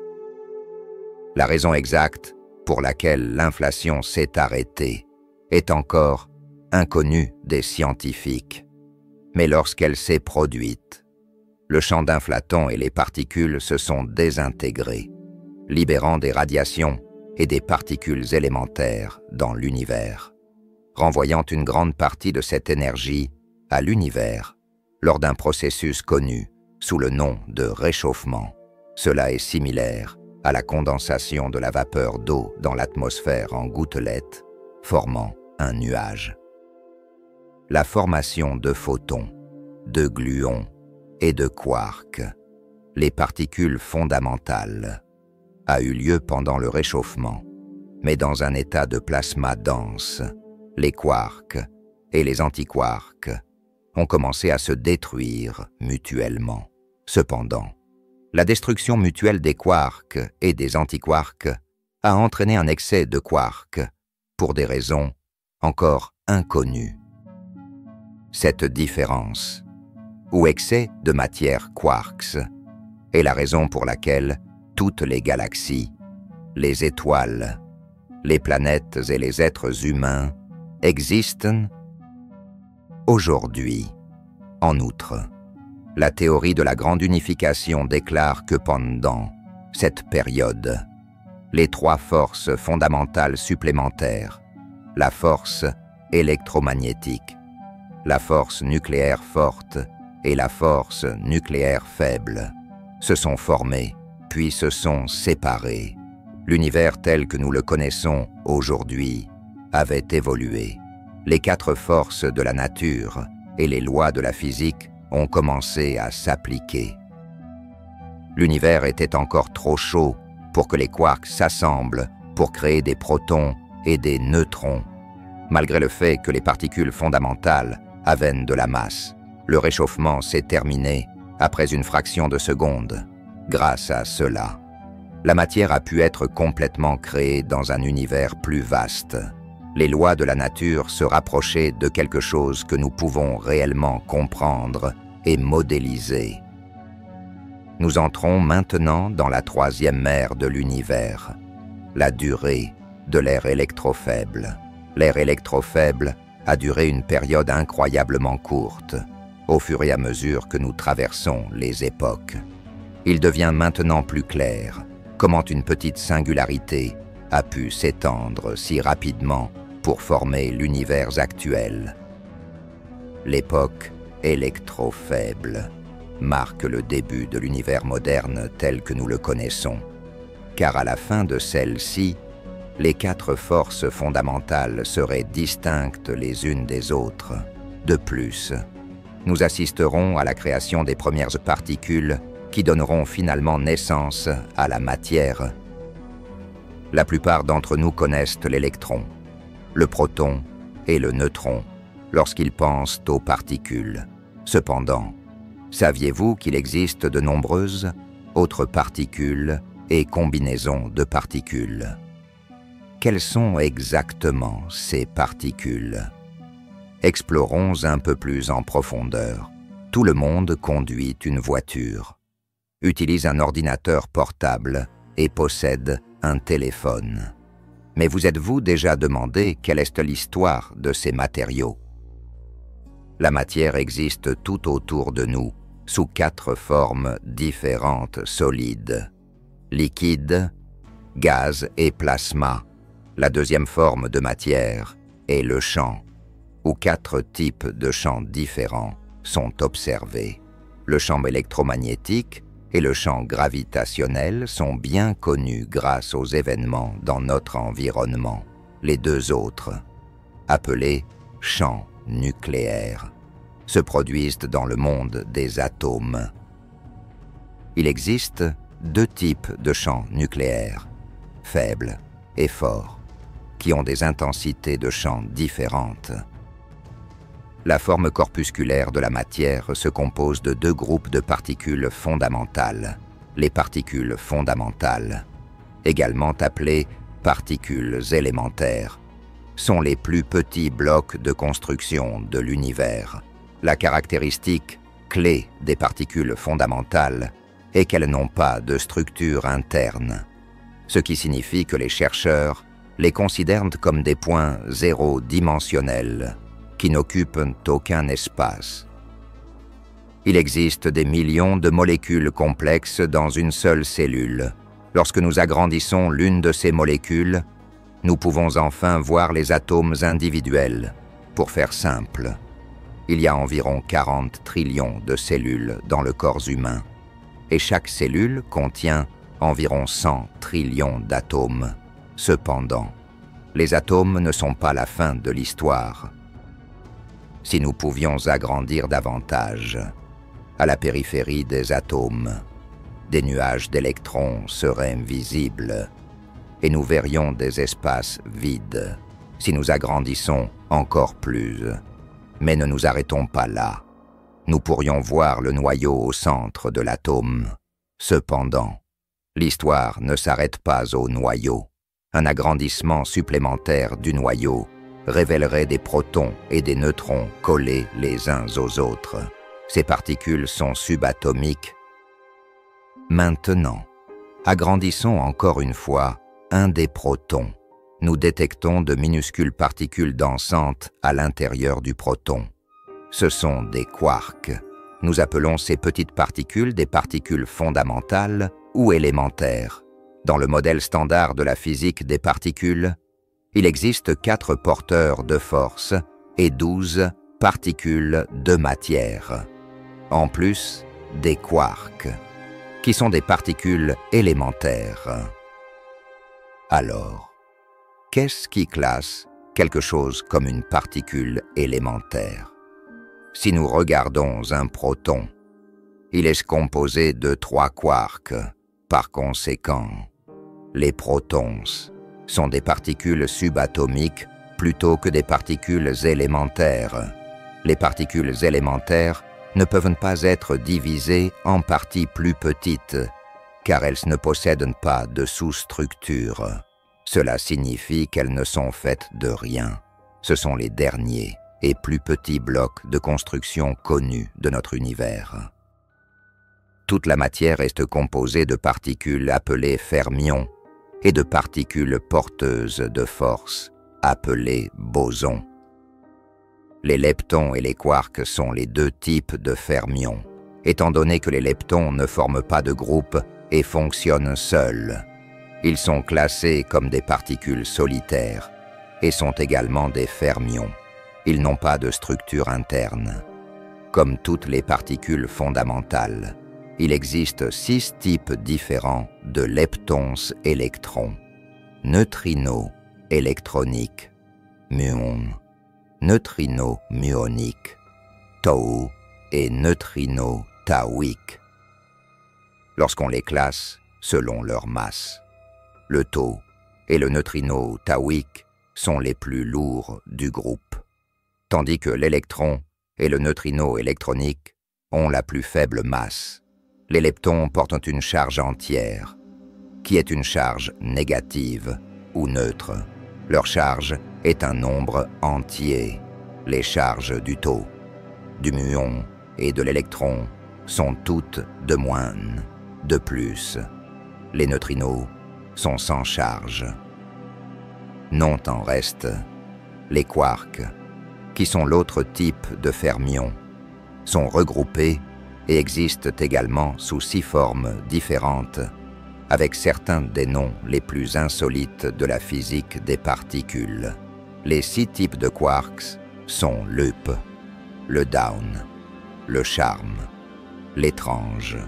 La raison exacte pour laquelle l'inflation s'est arrêtée est encore inconnue des scientifiques. Mais lorsqu'elle s'est produite, le champ d'inflaton et les particules se sont désintégrés, libérant des radiations et des particules élémentaires dans l'univers, renvoyant une grande partie de cette énergie à l'univers lors d'un processus connu sous le nom de réchauffement. Cela est similaire à la condensation de la vapeur d'eau dans l'atmosphère en gouttelettes, formant un nuage. La formation de photons, de gluons et de quarks, les particules fondamentales, a eu lieu pendant le réchauffement, mais dans un état de plasma dense. Les quarks et les antiquarks ont commencé à se détruire mutuellement. Cependant, la destruction mutuelle des quarks et des antiquarks a entraîné un excès de quarks pour des raisons encore inconnues. Cette différence, ou excès de matière quarks, est la raison pour laquelle toutes les galaxies, les étoiles, les planètes et les êtres humains existent aujourd'hui. En outre, la théorie de la grande unification déclare que pendant cette période, les trois forces fondamentales supplémentaires, la force électromagnétique, la force nucléaire forte et la force nucléaire faible, se sont formées puis se sont séparées. L'univers tel que nous le connaissons aujourd'hui avait évolué. Les quatre forces de la nature et les lois de la physique ont commencé à s'appliquer. L'univers était encore trop chaud pour que les quarks s'assemblent pour créer des protons et des neutrons. Malgré le fait que les particules fondamentales avaient de la masse, le réchauffement s'est terminé après une fraction de seconde. Grâce à cela, la matière a pu être complètement créée dans un univers plus vaste. Les lois de la nature se rapprochaient de quelque chose que nous pouvons réellement comprendre et modéliser. Nous entrons maintenant dans la troisième ère de l'univers, la durée de l'ère électrofaible. L'ère électrofaible a duré une période incroyablement courte, au fur et à mesure que nous traversons les époques. Il devient maintenant plus clair comment une petite singularité a pu s'étendre si rapidement pour former l'univers actuel. L'époque électrofaible marque le début de l'univers moderne tel que nous le connaissons, car à la fin de celle-ci, les quatre forces fondamentales seraient distinctes les unes des autres. De plus, nous assisterons à la création des premières particules qui donneront finalement naissance à la matière. La plupart d'entre nous connaissent l'électron, le proton et le neutron lorsqu'ils pensent aux particules. Cependant, saviez-vous qu'il existe de nombreuses autres particules et combinaisons de particules? Quelles sont exactement ces particules? Explorons un peu plus en profondeur. Tout le monde conduit une voiture, utilise un ordinateur portable et possède un téléphone. Mais vous êtes-vous déjà demandé quelle est l'histoire de ces matériaux? La matière existe tout autour de nous, sous quatre formes différentes solides: liquide, gaz et plasma. La deuxième forme de matière est le champ, où quatre types de champs différents sont observés. Le champ électromagnétique et le champ gravitationnel sont bien connus grâce aux événements dans notre environnement. Les deux autres, appelés champs nucléaires, se produisent dans le monde des atomes. Il existe deux types de champs nucléaires, faibles et forts, qui ont des intensités de champs différentes. La forme corpusculaire de la matière se compose de deux groupes de particules fondamentales. Les particules fondamentales, également appelées particules élémentaires, sont les plus petits blocs de construction de l'univers. La caractéristique clé des particules fondamentales est qu'elles n'ont pas de structure interne. ce qui signifie que les chercheurs les considèrent comme des points zéro-dimensionnels qui n'occupent aucun espace. Il existe des millions de molécules complexes dans une seule cellule. Lorsque nous agrandissons l'une de ces molécules, nous pouvons enfin voir les atomes individuels. Pour faire simple, il y a environ 40 trillions de cellules dans le corps humain, et chaque cellule contient environ 100 trillions d'atomes. Cependant, les atomes ne sont pas la fin de l'histoire. Si nous pouvions agrandir davantage, à la périphérie des atomes, des nuages d'électrons seraient visibles et nous verrions des espaces vides si nous agrandissons encore plus. Mais ne nous arrêtons pas là. Nous pourrions voir le noyau au centre de l'atome. Cependant, l'histoire ne s'arrête pas au noyau. Un agrandissement supplémentaire du noyau révélerait des protons et des neutrons collés les uns aux autres. Ces particules sont subatomiques. Maintenant, agrandissons encore une fois un des protons. Nous détectons de minuscules particules dansantes à l'intérieur du proton. Ce sont des quarks. Nous appelons ces petites particules des particules fondamentales ou élémentaires. Dans le modèle standard de la physique des particules, il existe 4 porteurs de force et 12 particules de matière. En plus, des quarks, qui sont des particules élémentaires. Alors, qu'est-ce qui classe quelque chose comme une particule élémentaire? Si nous regardons un proton, il est composé de 3 quarks. Par conséquent, les protons sont des particules subatomiques plutôt que des particules élémentaires. Les particules élémentaires ne peuvent pas être divisées en parties plus petites, car elles ne possèdent pas de sous-structure. Cela signifie qu'elles ne sont faites de rien. Ce sont les derniers et plus petits blocs de construction connus de notre univers. Toute la matière est composée de particules appelées fermions et de particules porteuses de force, appelées bosons. Les leptons et les quarks sont les 2 types de fermions, étant donné que les leptons ne forment pas de groupe et fonctionnent seuls. Ils sont classés comme des particules solitaires et sont également des fermions. Ils n'ont pas de structure interne. Comme toutes les particules fondamentales, il existe 6 types différents de leptons-électrons. Neutrinos électroniques, muons, neutrinos muoniques, tau et neutrinos tauiques. Lorsqu'on les classe selon leur masse, le tau et le neutrino tauique sont les plus lourds du groupe, tandis que l'électron et le neutrino électronique ont la plus faible masse. Les leptons portent une charge entière, qui est une charge négative ou neutre. Leur charge est un nombre entier. Les charges du tau, du muon et de l'électron sont toutes de moins. De plus, les neutrinos sont sans charge. Non en reste, les quarks, qui sont l'autre type de fermions, sont regroupés et existent également sous 6 formes différentes, avec certains des noms les plus insolites de la physique des particules. Les 6 types de quarks sont l'up, le down, le charm, l'étrange,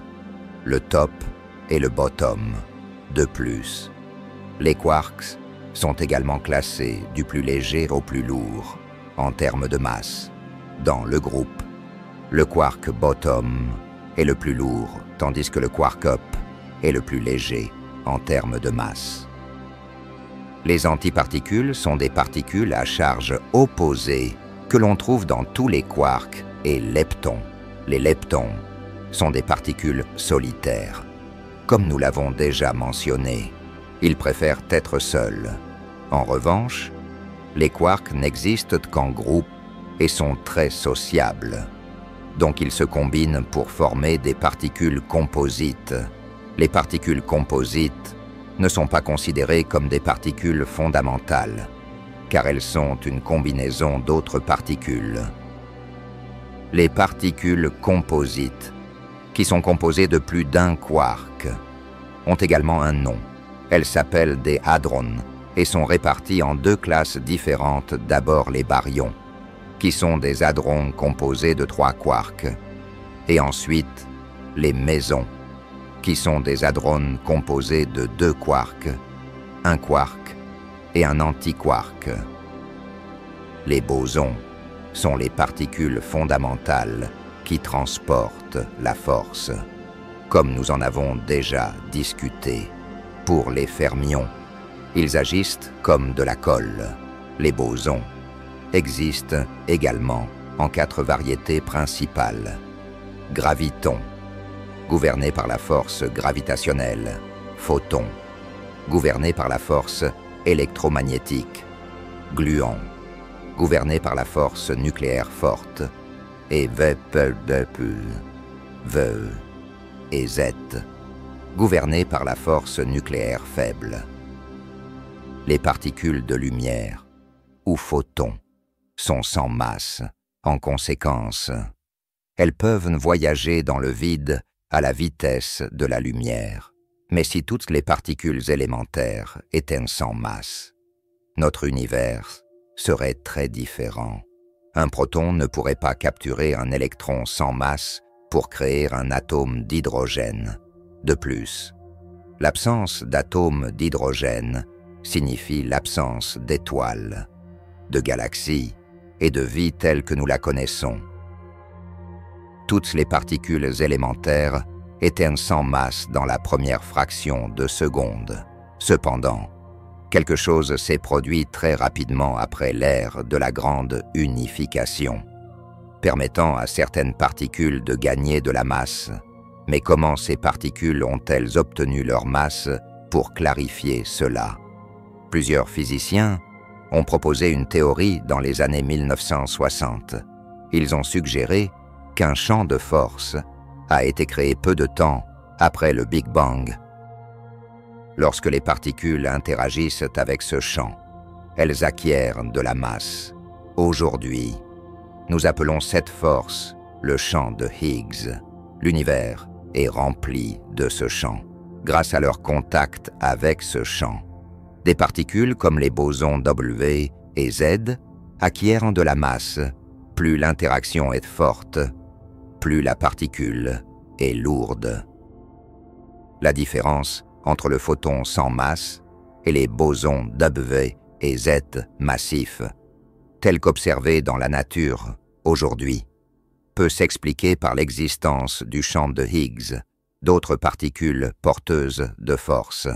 le top et le bottom. De plus, les quarks sont également classés du plus léger au plus lourd en termes de masse. Dans le groupe, le quark bottom est le plus lourd, tandis que le quark up est le plus léger en termes de masse. Les antiparticules sont des particules à charge opposée que l'on trouve dans tous les quarks et leptons. Les leptons sont des particules solitaires. Comme nous l'avons déjà mentionné, ils préfèrent être seuls. En revanche, les quarks n'existent qu'en groupe et sont très sociables. Donc ils se combinent pour former des particules composites. Les particules composites ne sont pas considérées comme des particules fondamentales, car elles sont une combinaison d'autres particules. Les particules composites, qui sont composées de plus d'un quark, ont également un nom. Elles s'appellent des hadrons et sont réparties en deux classes différentes. D'abord les baryons, qui sont des hadrons composés de 3 quarks, et ensuite les mésons, qui sont des hadrons composés de 2 quarks, un quark et un antiquark. Les bosons sont les particules fondamentales qui transportent la force, comme nous en avons déjà discuté. Pour les fermions, ils agissent comme de la colle. Les bosons existent également en 4 variétés principales. Gravitons, gouverné par la force gravitationnelle. Photons, gouverné par la force électromagnétique. Gluons, gouverné par la force nucléaire forte. Et V et Z, gouvernés par la force nucléaire faible. Les particules de lumière, ou photons, sont sans masse. En conséquence, elles peuvent voyager dans le vide à la vitesse de la lumière. Mais si toutes les particules élémentaires étaient sans masse, notre univers serait très différent. Un proton ne pourrait pas capturer un électron sans masse pour créer un atome d'hydrogène. De plus, l'absence d'atomes d'hydrogène signifie l'absence d'étoiles, de galaxies et de vie telle que nous la connaissons. Toutes les particules élémentaires étaient sans masse dans la première fraction de seconde. Cependant, quelque chose s'est produit très rapidement après l'ère de la grande unification, permettant à certaines particules de gagner de la masse. Mais comment ces particules ont-elles obtenu leur masse? Pour clarifier cela, plusieurs physiciens ont proposé une théorie dans les années 1960. Ils ont suggéré qu'un champ de force a été créé peu de temps après le Big Bang. Lorsque les particules interagissent avec ce champ, elles acquièrent de la masse. Aujourd'hui, nous appelons cette force le champ de Higgs. L'univers est rempli de ce champ. Grâce à leur contact avec ce champ, des particules comme les bosons W et Z acquièrent de la masse. Plus l'interaction est forte, plus la particule est lourde. La différence entre le photon sans masse et les bosons W et Z massifs, tels qu'observés dans la nature aujourd'hui, peut s'expliquer par l'existence du champ de Higgs, d'autres particules porteuses de force,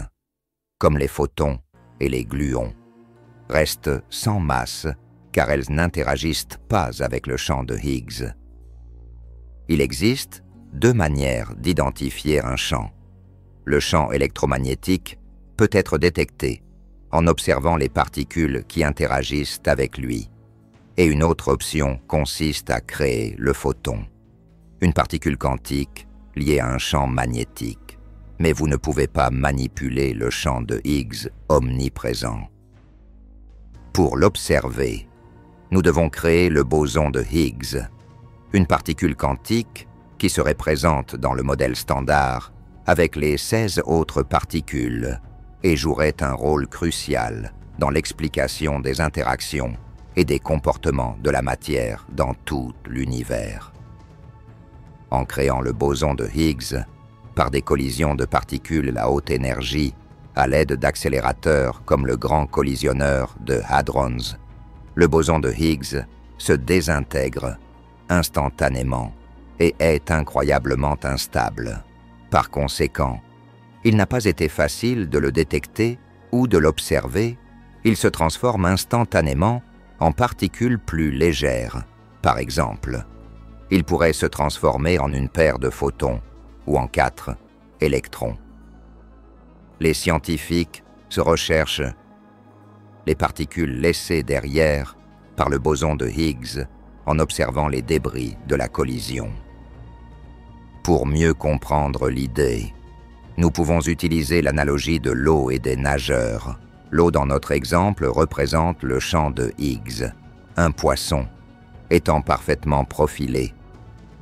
comme les photons et les gluons, restent sans masse car elles n'interagissent pas avec le champ de Higgs. Il existe 2 manières d'identifier un champ. Le champ électromagnétique peut être détecté en observant les particules qui interagissent avec lui. Et une autre option consiste à créer le photon, une particule quantique liée à un champ magnétique. Mais vous ne pouvez pas manipuler le champ de Higgs omniprésent. Pour l'observer, nous devons créer le boson de Higgs, une particule quantique qui serait présente dans le modèle standard avec les 16 autres particules et jouerait un rôle crucial dans l'explication des interactions et des comportements de la matière dans tout l'univers. En créant le boson de Higgs par des collisions de particules à haute énergie à l'aide d'accélérateurs comme le grand collisionneur de hadrons, le boson de Higgs se désintègre instantanément et est incroyablement instable. Par conséquent, il n'a pas été facile de le détecter ou de l'observer. Il se transforme instantanément en particules plus légères. Par exemple, il pourrait se transformer en une paire de photons ou en 4 électrons. Les scientifiques se recherchent les particules laissées derrière par le boson de Higgs en observant les débris de la collision. Pour mieux comprendre l'idée, Nous pouvons utiliser l'analogie de l'eau et des nageurs. L'eau dans notre exemple représente le champ de Higgs. Un poisson, étant parfaitement profilé,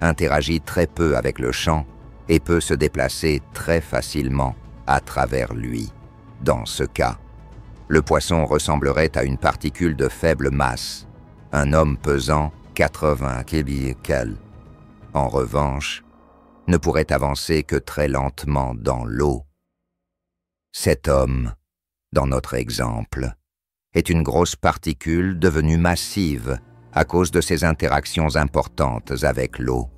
interagit très peu avec le champ et peut se déplacer très facilement à travers lui. Dans ce cas, le poisson ressemblerait à une particule de faible masse, un homme pesant 80 kg. En revanche, ne pourrait avancer que très lentement dans l'eau. Cet homme, dans notre exemple, est une grosse particule devenue massive à cause de ses interactions importantes avec l'eau.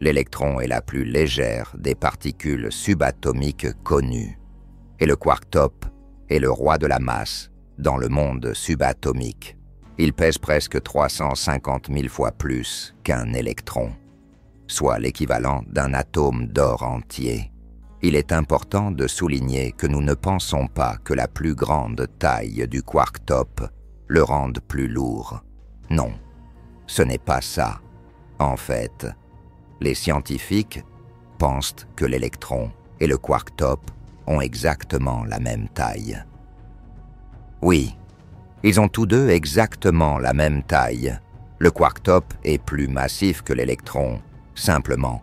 L'électron est la plus légère des particules subatomiques connues, et le quark-top est le roi de la masse dans le monde subatomique. Il pèse presque 350 000 fois plus qu'un électron, soit l'équivalent d'un atome d'or entier. Il est important de souligner que nous ne pensons pas que la plus grande taille du quark-top le rende plus lourd. Non, ce n'est pas ça. En fait, les scientifiques pensent que l'électron et le quark-top ont exactement la même taille. Oui, ils ont tous deux exactement la même taille. Le quark-top est plus massif que l'électron, simplement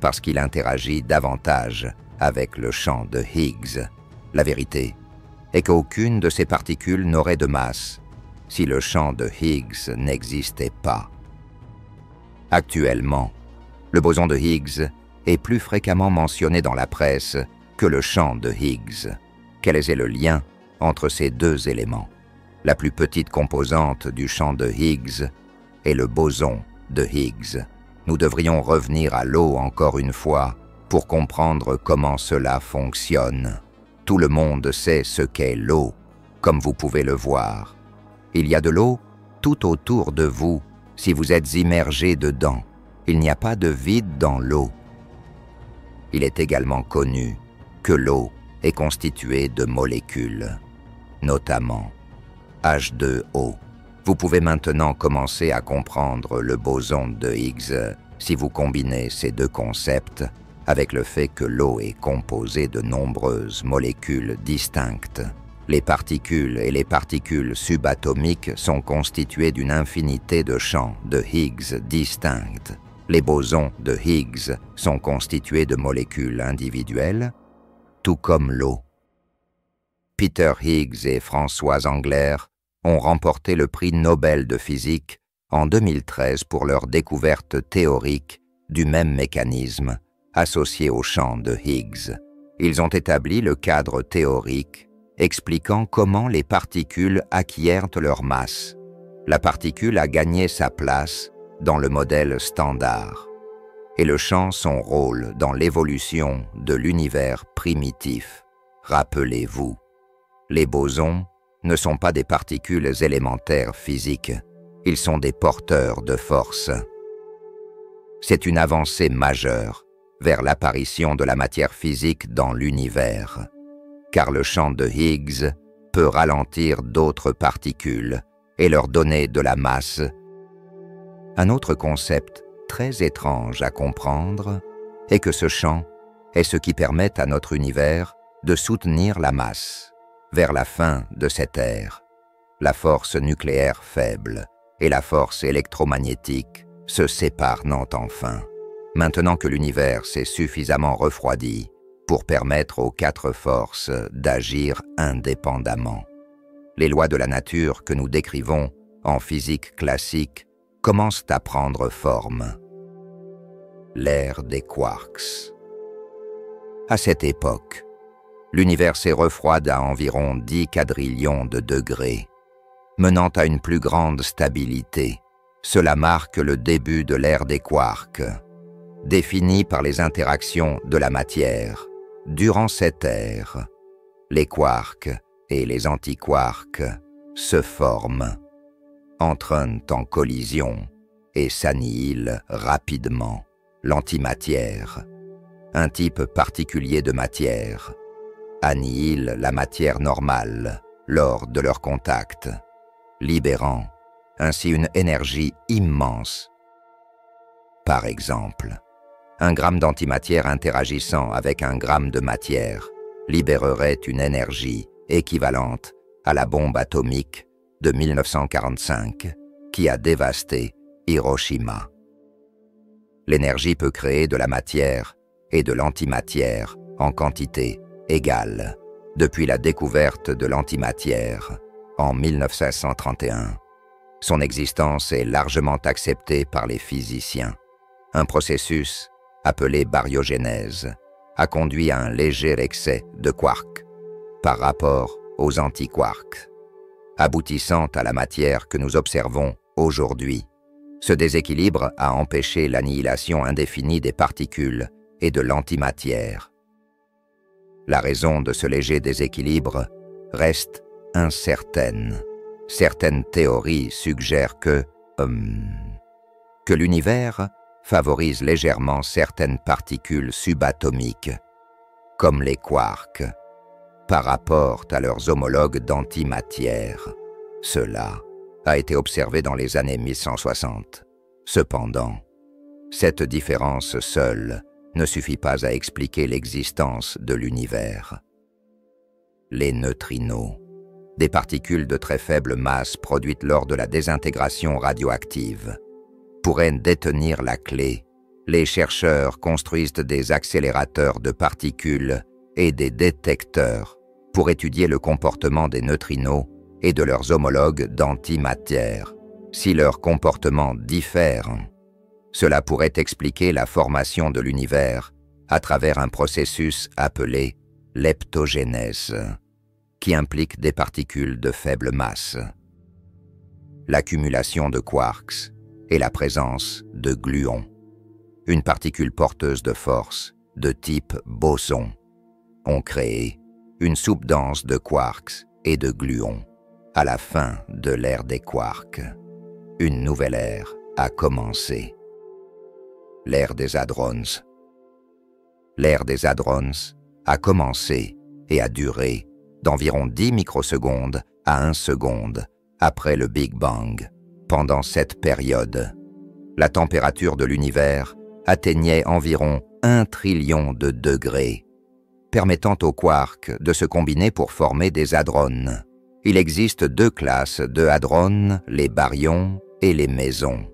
parce qu'il interagit davantage avec le champ de Higgs. La vérité est qu'aucune de ces particules n'aurait de masse si le champ de Higgs n'existait pas. Actuellement, le boson de Higgs est plus fréquemment mentionné dans la presse que le champ de Higgs. Quel est le lien entre ces deux éléments? La plus petite composante du champ de Higgs est le boson de Higgs. Nous devrions revenir à l'eau encore une fois pour comprendre comment cela fonctionne. Tout le monde sait ce qu'est l'eau, comme vous pouvez le voir. Il y a de l'eau tout autour de vous si vous êtes immergé dedans. Il n'y a pas de vide dans l'eau. Il est également connu que l'eau est constituée de molécules, notamment H2O. Vous pouvez maintenant commencer à comprendre le boson de Higgs si vous combinez ces deux concepts avec le fait que l'eau est composée de nombreuses molécules distinctes. Les particules et les particules subatomiques sont constituées d'une infinité de champs de Higgs distincts. Les bosons de Higgs sont constitués de molécules individuelles, tout comme l'eau. Peter Higgs et François Englert ont remporté le prix Nobel de physique en 2013 pour leur découverte théorique du même mécanisme associé au champ de Higgs. Ils ont établi le cadre théorique expliquant comment les particules acquièrent leur masse. La particule a gagné sa place dans le modèle standard et le champ son rôle dans l'évolution de l'univers primitif. Rappelez-vous, les bosons ne sont pas des particules élémentaires physiques, ils sont des porteurs de force. C'est une avancée majeure vers l'apparition de la matière physique dans l'univers, car le champ de Higgs peut ralentir d'autres particules et leur donner de la masse. Un autre concept très étrange à comprendre est que ce champ est ce qui permet à notre univers de soutenir la masse. Vers la fin de cette ère, la force nucléaire faible et la force électromagnétique se séparent enfin. Maintenant que l'univers s'est suffisamment refroidi pour permettre aux quatre forces d'agir indépendamment. Les lois de la nature que nous décrivons en physique classique commencent à prendre forme. L'ère des quarks. À cette époque, l'univers s'est refroidi à environ 10 quadrillions de degrés, menant à une plus grande stabilité. Cela marque le début de l'ère des quarks, définie par les interactions de la matière. Durant cette ère, les quarks et les antiquarks se forment, entrent en collision et s'annihilent rapidement. L'antimatière, un type particulier de matière, annihile la matière normale lors de leur contact, libérant ainsi une énergie immense. Par exemple, Un gramme d'antimatière interagissant avec un gramme de matière libérerait une énergie équivalente à la bombe atomique de 1945 qui a dévasté Hiroshima. L'énergie peut créer de la matière et de l'antimatière en quantité égale depuis la découverte de l'antimatière en 1931. Son existence est largement acceptée par les physiciens. Un processus, appelé baryogénèse, a conduit à un léger excès de quarks par rapport aux antiquarks, aboutissant à la matière que nous observons aujourd'hui. Ce déséquilibre a empêché l'annihilation indéfinie des particules et de l'antimatière. La raison de ce léger déséquilibre reste incertaine. Certaines théories suggèrent que l'univers favorise légèrement certaines particules subatomiques, comme les quarks, par rapport à leurs homologues d'antimatière. Cela a été observé dans les années 1160. Cependant, cette différence seule ne suffit pas à expliquer l'existence de l'univers. Les neutrinos, des particules de très faible masse produites lors de la désintégration radioactive, pourraient détenir la clé. Les chercheurs construisent des accélérateurs de particules et des détecteurs pour étudier le comportement des neutrinos et de leurs homologues d'antimatière. Si leur comportement diffère, cela pourrait expliquer la formation de l'univers à travers un processus appelé leptogénèse, qui implique des particules de faible masse, l'accumulation de quarks et la présence de gluons, une particule porteuse de force de type boson, ont créé une soupe dense de quarks et de gluons. À la fin de l'ère des quarks, une nouvelle ère a commencé. L'ère des hadrons. L'ère des hadrons a commencé et a duré d'environ 10 microsecondes à 1 seconde après le Big Bang. Pendant cette période, la température de l'univers atteignait environ 1 trillion de degrés, permettant aux quarks de se combiner pour former des hadrons. Il existe 2 classes de hadrons, les baryons et les mésons.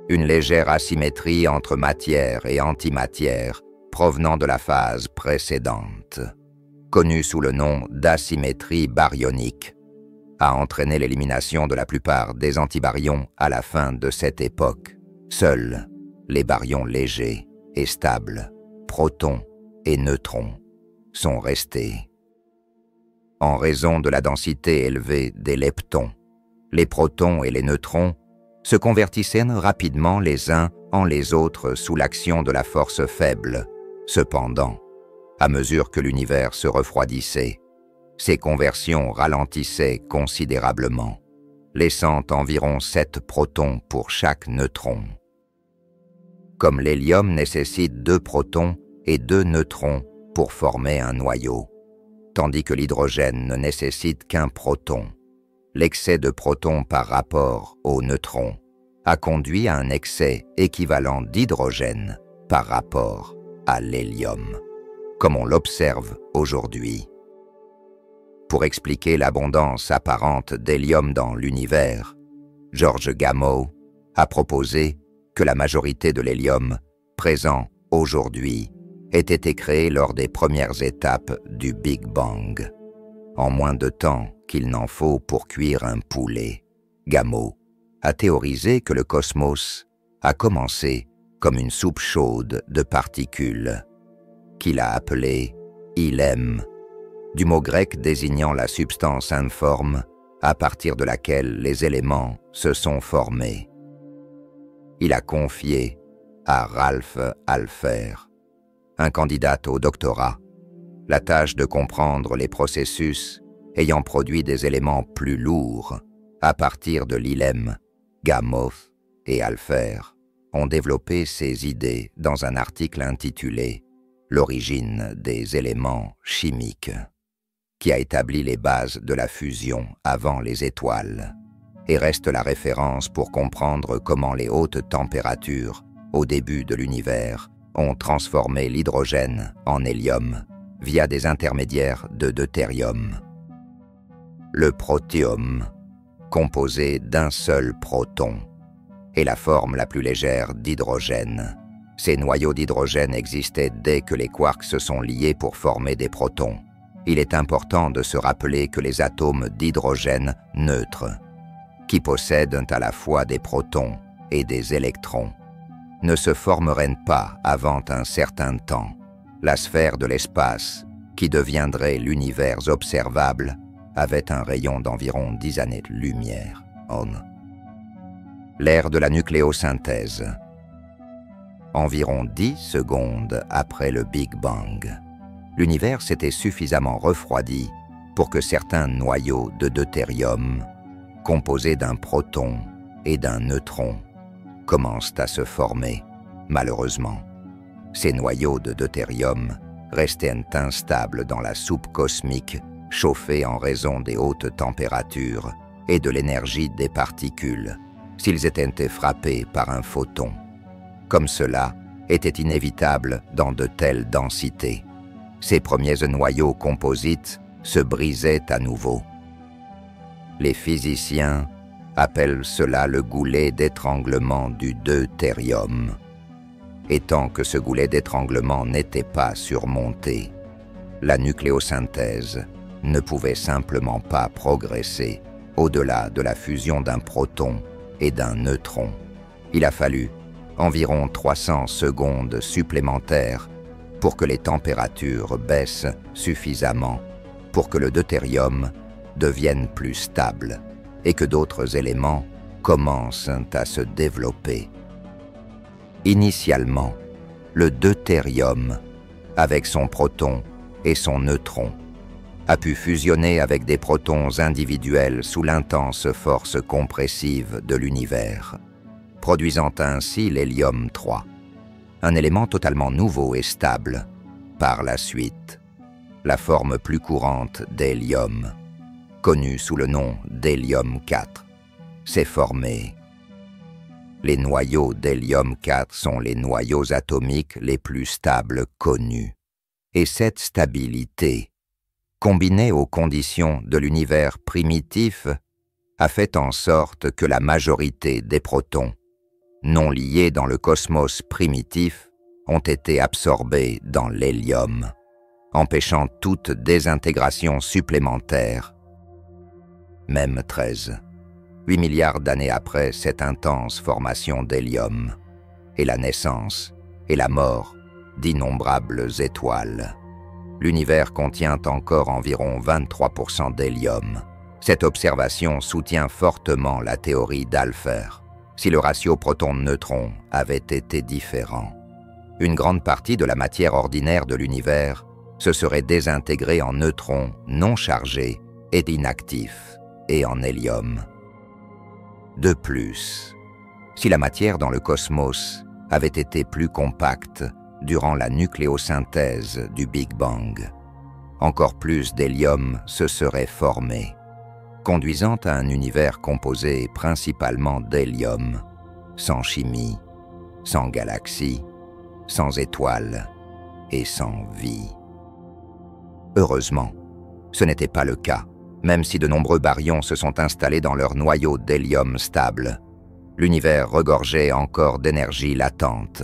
Une légère asymétrie entre matière et antimatière provenant de la phase précédente, connue sous le nom d'asymétrie baryonique, a entraîné l'élimination de la plupart des antibaryons à la fin de cette époque. Seuls les baryons légers et stables, protons et neutrons, sont restés. En raison de la densité élevée des leptons, les protons et les neutrons se convertissaient rapidement les uns en les autres sous l'action de la force faible. Cependant, à mesure que l'univers se refroidissait, ces conversions ralentissaient considérablement, laissant environ 7 protons pour chaque neutron. Comme l'hélium nécessite 2 protons et 2 neutrons pour former un noyau, tandis que l'hydrogène ne nécessite qu'un proton. L'excès de protons par rapport aux neutrons a conduit à un excès équivalent d'hydrogène par rapport à l'hélium, comme on l'observe aujourd'hui. Pour expliquer l'abondance apparente d'hélium dans l'univers, George Gamow a proposé que la majorité de l'hélium présent aujourd'hui ait été créé lors des premières étapes du Big Bang, en moins de temps qu'il n'en faut pour cuire un poulet. Gamow a théorisé que le cosmos a commencé comme une soupe chaude de particules, qu'il a appelée ilem, du mot grec désignant la substance informe à partir de laquelle les éléments se sont formés. Il a confié à Ralph Alpher, un candidat au doctorat, la tâche de comprendre les processus ayant produit des éléments plus lourds à partir de l'ilem. Gamow et Alpher ont développé ces idées dans un article intitulé « L'origine des éléments chimiques », qui a établi les bases de la fusion avant les étoiles et reste la référence pour comprendre comment les hautes températures au début de l'univers, ont transformé l'hydrogène en hélium via des intermédiaires de deutérium. Le protéum, composé d'un seul proton, est la forme la plus légère d'hydrogène. Ces noyaux d'hydrogène existaient dès que les quarks se sont liés pour former des protons. Il est important de se rappeler que les atomes d'hydrogène neutres, qui possèdent à la fois des protons et des électrons, ne se formeraient pas avant un certain temps. La sphère de l'espace, qui deviendrait l'univers observable, avait un rayon d'environ 10 années-lumière. L'ère de la nucléosynthèse. Environ 10 secondes après le Big Bang, l'univers s'était suffisamment refroidi pour que certains noyaux de deutérium, composés d'un proton et d'un neutron, commencent à se former. Malheureusement, ces noyaux de deutérium restaient instables dans la soupe cosmique, chauffée en raison des hautes températures et de l'énergie des particules, s'ils étaient frappés par un photon. Comme cela était inévitable dans de telles densités, ces premiers noyaux composites se brisaient à nouveau. Les physiciens appellent cela le goulet d'étranglement du deutérium. Et tant que ce goulet d'étranglement n'était pas surmonté, la nucléosynthèse ne pouvait simplement pas progresser au-delà de la fusion d'un proton et d'un neutron. Il a fallu environ 300 secondes supplémentaires pour que les températures baissent suffisamment pour que le deutérium devienne plus stable et que d'autres éléments commencent à se développer. Initialement, le deutérium, avec son proton et son neutron, a pu fusionner avec des protons individuels sous l'intense force compressive de l'univers, produisant ainsi l'hélium 3, un élément totalement nouveau et stable. Par la suite, la forme plus courante d'hélium, connue sous le nom d'hélium 4, s'est formée. Les noyaux d'hélium 4 sont les noyaux atomiques les plus stables connus. Et cette stabilité, combinée aux conditions de l'univers primitif, a fait en sorte que la majorité des protons, non liés dans le cosmos primitif, ont été absorbés dans l'hélium, empêchant toute désintégration supplémentaire. Même 8 milliards d'années après cette intense formation d'hélium, et la naissance et la mort d'innombrables étoiles, l'univers contient encore environ 23% d'hélium. Cette observation soutient fortement la théorie d'Alpher. Si le ratio proton-neutron avait été différent, une grande partie de la matière ordinaire de l'univers se serait désintégrée en neutrons non chargés et inactifs, et en hélium. De plus, si la matière dans le cosmos avait été plus compacte durant la nucléosynthèse du Big Bang, encore plus d'hélium se serait formé, conduisant à un univers composé principalement d'hélium, sans chimie, sans galaxies, sans étoiles et sans vie. Heureusement, ce n'était pas le cas. Même si de nombreux baryons se sont installés dans leur noyau d'hélium stable, l'univers regorgeait encore d'énergie latente,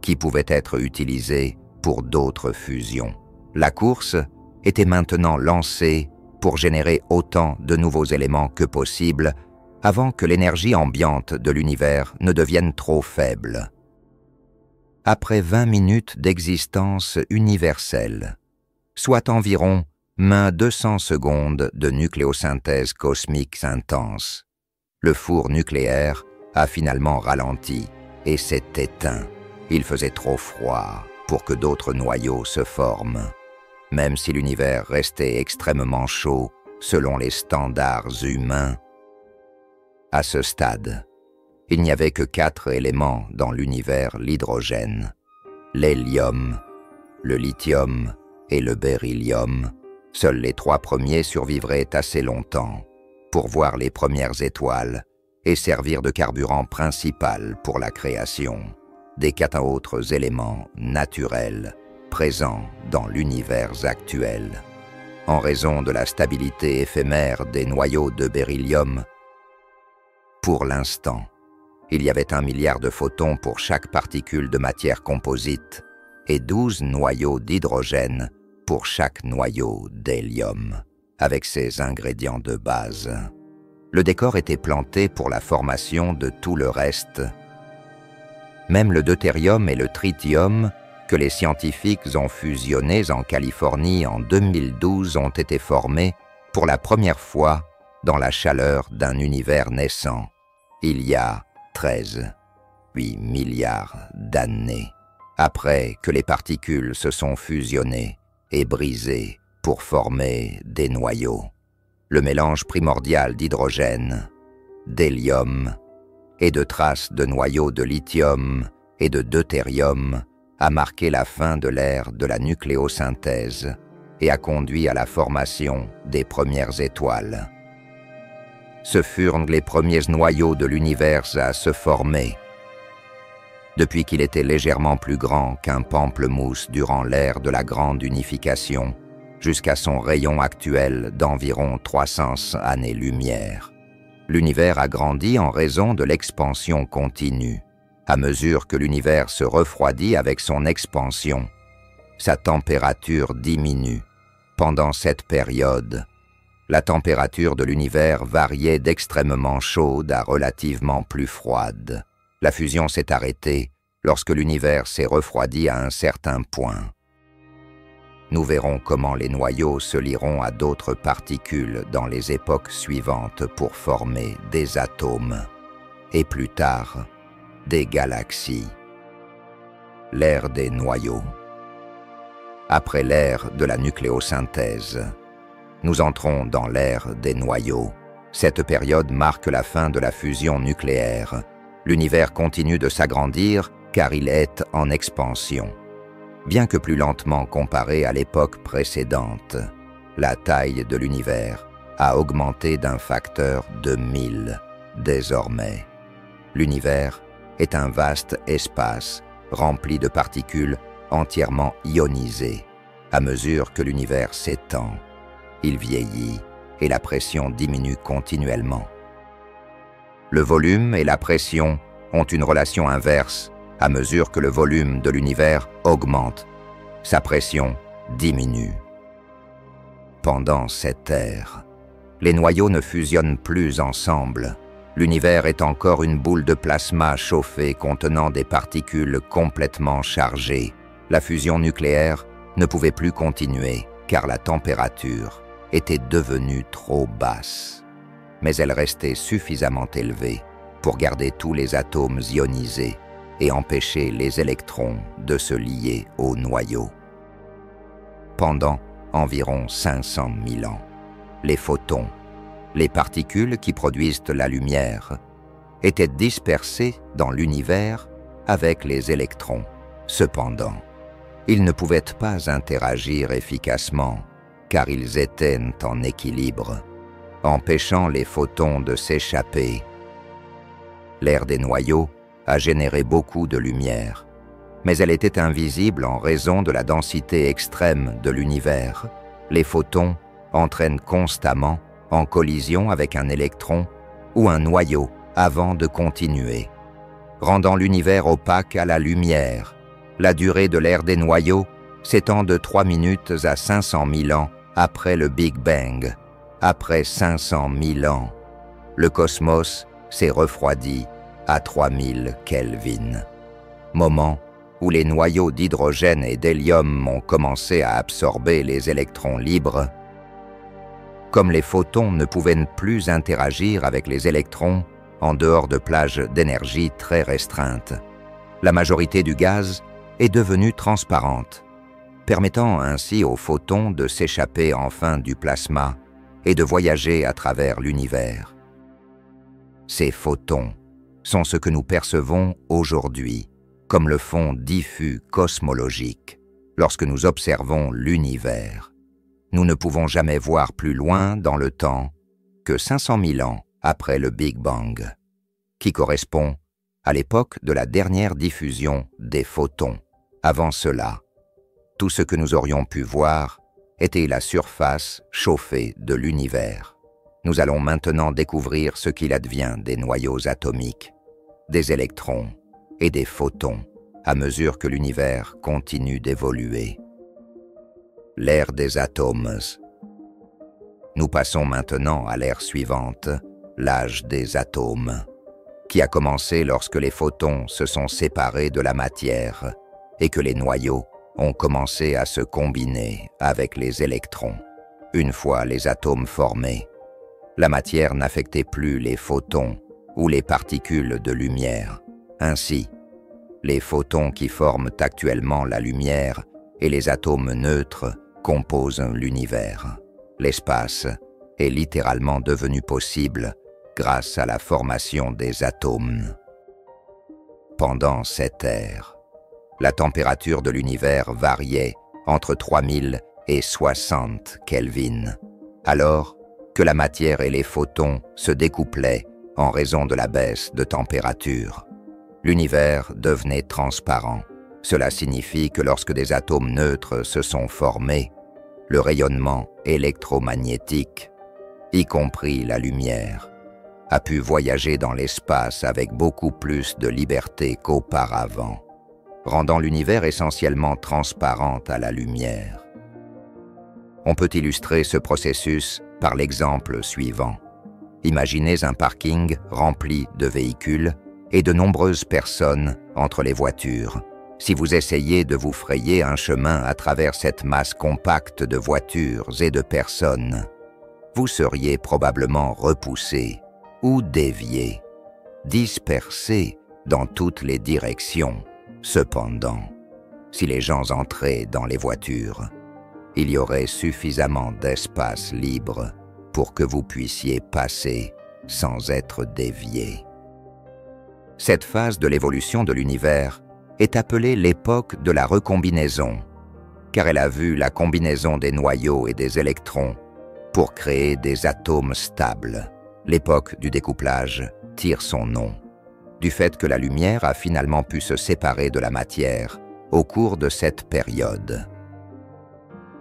qui pouvait être utilisée pour d'autres fusions. La course était maintenant lancée pour générer autant de nouveaux éléments que possible avant que l'énergie ambiante de l'univers ne devienne trop faible. Après 20 minutes d'existence universelle, soit environ 200 secondes de nucléosynthèse cosmique intense, le four nucléaire a finalement ralenti et s'est éteint. Il faisait trop froid pour que d'autres noyaux se forment, même si l'univers restait extrêmement chaud selon les standards humains. À ce stade, il n'y avait que 4 éléments dans l'univers: l'hydrogène, l'hélium, le lithium et le beryllium. Seuls les 3 premiers survivraient assez longtemps pour voir les premières étoiles et servir de carburant principal pour la création. des 4 autres éléments naturels présents dans l'univers actuel. En raison de la stabilité éphémère des noyaux de beryllium, pour l'instant, il y avait 1 milliard de photons pour chaque particule de matière composite et 12 noyaux d'hydrogène pour chaque noyau d'hélium, avec ses ingrédients de base. Le décor était planté pour la formation de tout le reste. Même le deutérium et le tritium, que les scientifiques ont fusionnés en Californie en 2012, ont été formés pour la première fois dans la chaleur d'un univers naissant, il y a 13,8 milliards d'années, après que les particules se sont fusionnées et brisées pour former des noyaux. Le mélange primordial d'hydrogène, d'hélium et de traces de noyaux de lithium et de deutérium a marqué la fin de l'ère de la nucléosynthèse et a conduit à la formation des premières étoiles. Ce furent les premiers noyaux de l'univers à se former, depuis qu'il était légèrement plus grand qu'un pamplemousse durant l'ère de la grande unification, jusqu'à son rayon actuel d'environ 300 années-lumière. L'univers a grandi en raison de l'expansion continue. À mesure que l'univers se refroidit avec son expansion, sa température diminue. Pendant cette période, la température de l'univers variait d'extrêmement chaude à relativement plus froide. La fusion s'est arrêtée lorsque l'univers s'est refroidi à un certain point. Nous verrons comment les noyaux se lieront à d'autres particules dans les époques suivantes pour former des atomes, et plus tard, des galaxies. L'ère des noyaux. Après l'ère de la nucléosynthèse, nous entrons dans l'ère des noyaux. Cette période marque la fin de la fusion nucléaire. L'univers continue de s'agrandir car il est en expansion. Bien que plus lentement comparé à l'époque précédente, la taille de l'univers a augmenté d'un facteur de 1000 désormais. L'univers est un vaste espace rempli de particules entièrement ionisées. À mesure que l'univers s'étend, il vieillit et la pression diminue continuellement. Le volume et la pression ont une relation inverse. À mesure que le volume de l'univers augmente, sa pression diminue. Pendant cette ère, les noyaux ne fusionnent plus ensemble. L'univers est encore une boule de plasma chauffée contenant des particules complètement chargées. La fusion nucléaire ne pouvait plus continuer car la température était devenue trop basse. Mais elle restait suffisamment élevée pour garder tous les atomes ionisés et empêcher les électrons de se lier au noyau. Pendant environ 500 000 ans, les photons, les particules qui produisent la lumière, étaient dispersés dans l'univers avec les électrons. Cependant, ils ne pouvaient pas interagir efficacement car ils étaient en équilibre, empêchant les photons de s'échapper. L'ère des noyaux a généré beaucoup de lumière, mais elle était invisible en raison de la densité extrême de l'univers. Les photons entraînent constamment en collision avec un électron ou un noyau avant de continuer, rendant l'univers opaque à la lumière. La durée de l'ère des noyaux s'étend de 3 minutes à 500 000 ans après le Big Bang. Après 500 000 ans, le cosmos s'est refroidi à 3000 Kelvin, moment où les noyaux d'hydrogène et d'hélium ont commencé à absorber les électrons libres. Comme les photons ne pouvaient plus interagir avec les électrons en dehors de plages d'énergie très restreintes, la majorité du gaz est devenue transparente, permettant ainsi aux photons de s'échapper enfin du plasma et de voyager à travers l'univers. Ces photons sont ce que nous percevons aujourd'hui comme le fond diffus cosmologique lorsque nous observons l'univers. Nous ne pouvons jamais voir plus loin dans le temps que 500 000 ans après le Big Bang, qui correspond à l'époque de la dernière diffusion des photons. Avant cela, tout ce que nous aurions pu voir était la surface chauffée de l'univers. Nous allons maintenant découvrir ce qu'il advient des noyaux atomiques, des électrons et des photons à mesure que l'univers continue d'évoluer. L'ère des atomes. Nous passons maintenant à l'ère suivante, l'âge des atomes, qui a commencé lorsque les photons se sont séparés de la matière et que les noyaux ont commencé à se combiner avec les électrons. Une fois les atomes formés, la matière n'affectait plus les photons ou les particules de lumière. Ainsi, les photons qui forment actuellement la lumière et les atomes neutres composent l'univers. L'espace est littéralement devenu possible grâce à la formation des atomes. Pendant cette ère, la température de l'univers variait entre 3000 et 60 Kelvin, alors que la matière et les photons se découplaient en raison de la baisse de température. L'univers devenait transparent. Cela signifie que lorsque des atomes neutres se sont formés, le rayonnement électromagnétique, y compris la lumière, a pu voyager dans l'espace avec beaucoup plus de liberté qu'auparavant, rendant l'univers essentiellement transparent à la lumière. On peut illustrer ce processus par l'exemple suivant. Imaginez un parking rempli de véhicules et de nombreuses personnes entre les voitures. Si vous essayez de vous frayer un chemin à travers cette masse compacte de voitures et de personnes, vous seriez probablement repoussé ou dévié, dispersé dans toutes les directions. Cependant, si les gens entraient dans les voitures, il y aurait suffisamment d'espace libre pour que vous puissiez passer sans être dévié. Cette phase de l'évolution de l'univers est appelée l'époque de la recombinaison, car elle a vu la combinaison des noyaux et des électrons pour créer des atomes stables. L'époque du découplage tire son nom du fait que la lumière a finalement pu se séparer de la matière au cours de cette période.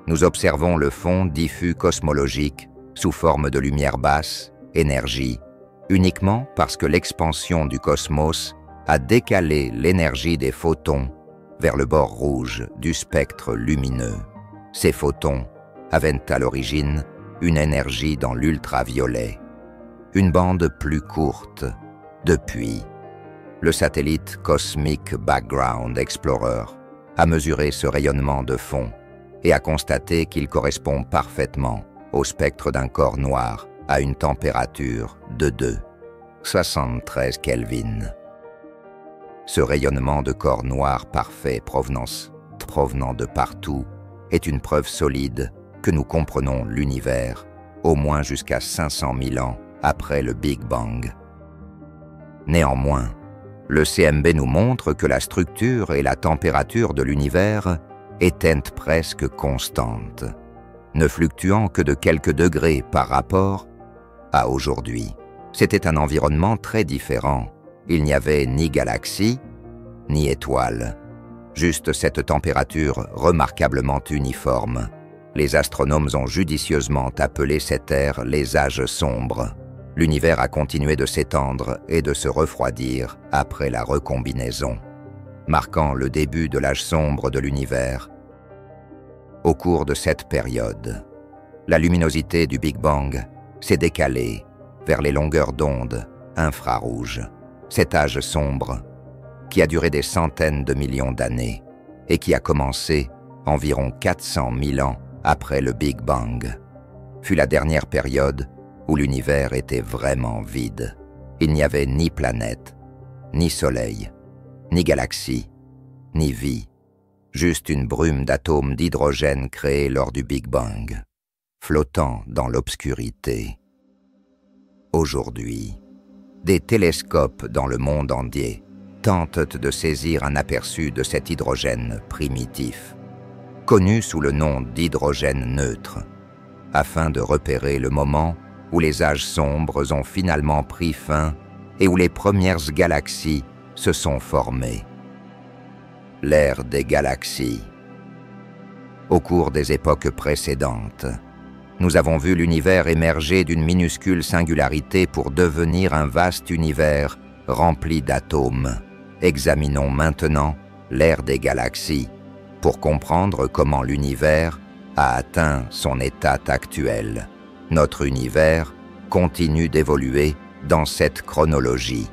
Nous observons le fond diffus cosmologique sous forme de lumière basse, énergie, uniquement parce que l'expansion du cosmos a décalé l'énergie des photons vers le bord rouge du spectre lumineux. Ces photons avaient à l'origine une énergie dans l'ultraviolet, une bande plus courte. Depuis, le satellite Cosmic Background Explorer a mesuré ce rayonnement de fond et a constaté qu'il correspond parfaitement au spectre d'un corps noir à une température de 2,73 Kelvin. Ce rayonnement de corps noir parfait provenant de partout est une preuve solide que nous comprenons l'univers au moins jusqu'à 500 000 ans après le Big Bang. Néanmoins, le CMB nous montre que la structure et la température de l'univers étaient presque constantes, ne fluctuant que de quelques degrés par rapport à aujourd'hui. C'était un environnement très différent. Il n'y avait ni galaxies, ni étoiles, juste cette température remarquablement uniforme. Les astronomes ont judicieusement appelé cette ère les âges sombres. L'univers a continué de s'étendre et de se refroidir après la recombinaison, marquant le début de l'âge sombre de l'univers. Au cours de cette période, la luminosité du Big Bang s'est décalée vers les longueurs d'onde infrarouges. Cet âge sombre, qui a duré des centaines de millions d'années et qui a commencé environ 400 000 ans après le Big Bang, fut la dernière période où l'univers était vraiment vide. Il n'y avait ni planète, ni soleil, ni galaxie, ni vie, juste une brume d'atomes d'hydrogène créés lors du Big Bang, flottant dans l'obscurité. Aujourd'hui, des télescopes dans le monde entier tentent de saisir un aperçu de cet hydrogène primitif, connu sous le nom d'hydrogène neutre, afin de repérer le moment où les âges sombres ont finalement pris fin et où les premières galaxies se sont formées. L'ère des galaxies. Au cours des époques précédentes, nous avons vu l'univers émerger d'une minuscule singularité pour devenir un vaste univers rempli d'atomes. Examinons maintenant l'ère des galaxies pour comprendre comment l'univers a atteint son état actuel. Notre univers continue d'évoluer dans cette chronologie.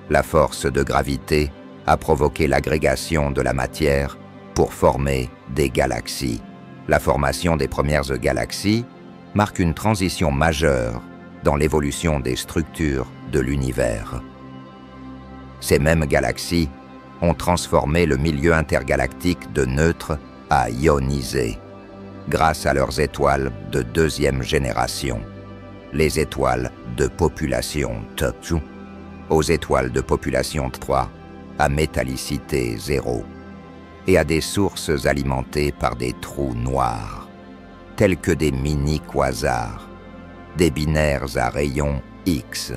La force de gravité a provoqué l'agrégation de la matière pour former des galaxies. La formation des premières galaxies marque une transition majeure dans l'évolution des structures de l'univers. Ces mêmes galaxies ont transformé le milieu intergalactique de neutre à ionisé, grâce à leurs étoiles de deuxième génération, les étoiles de population T, aux étoiles de population 3 à métallicité 0, et à des sources alimentées par des trous noirs, tels que des mini-quasars, des binaires à rayons X,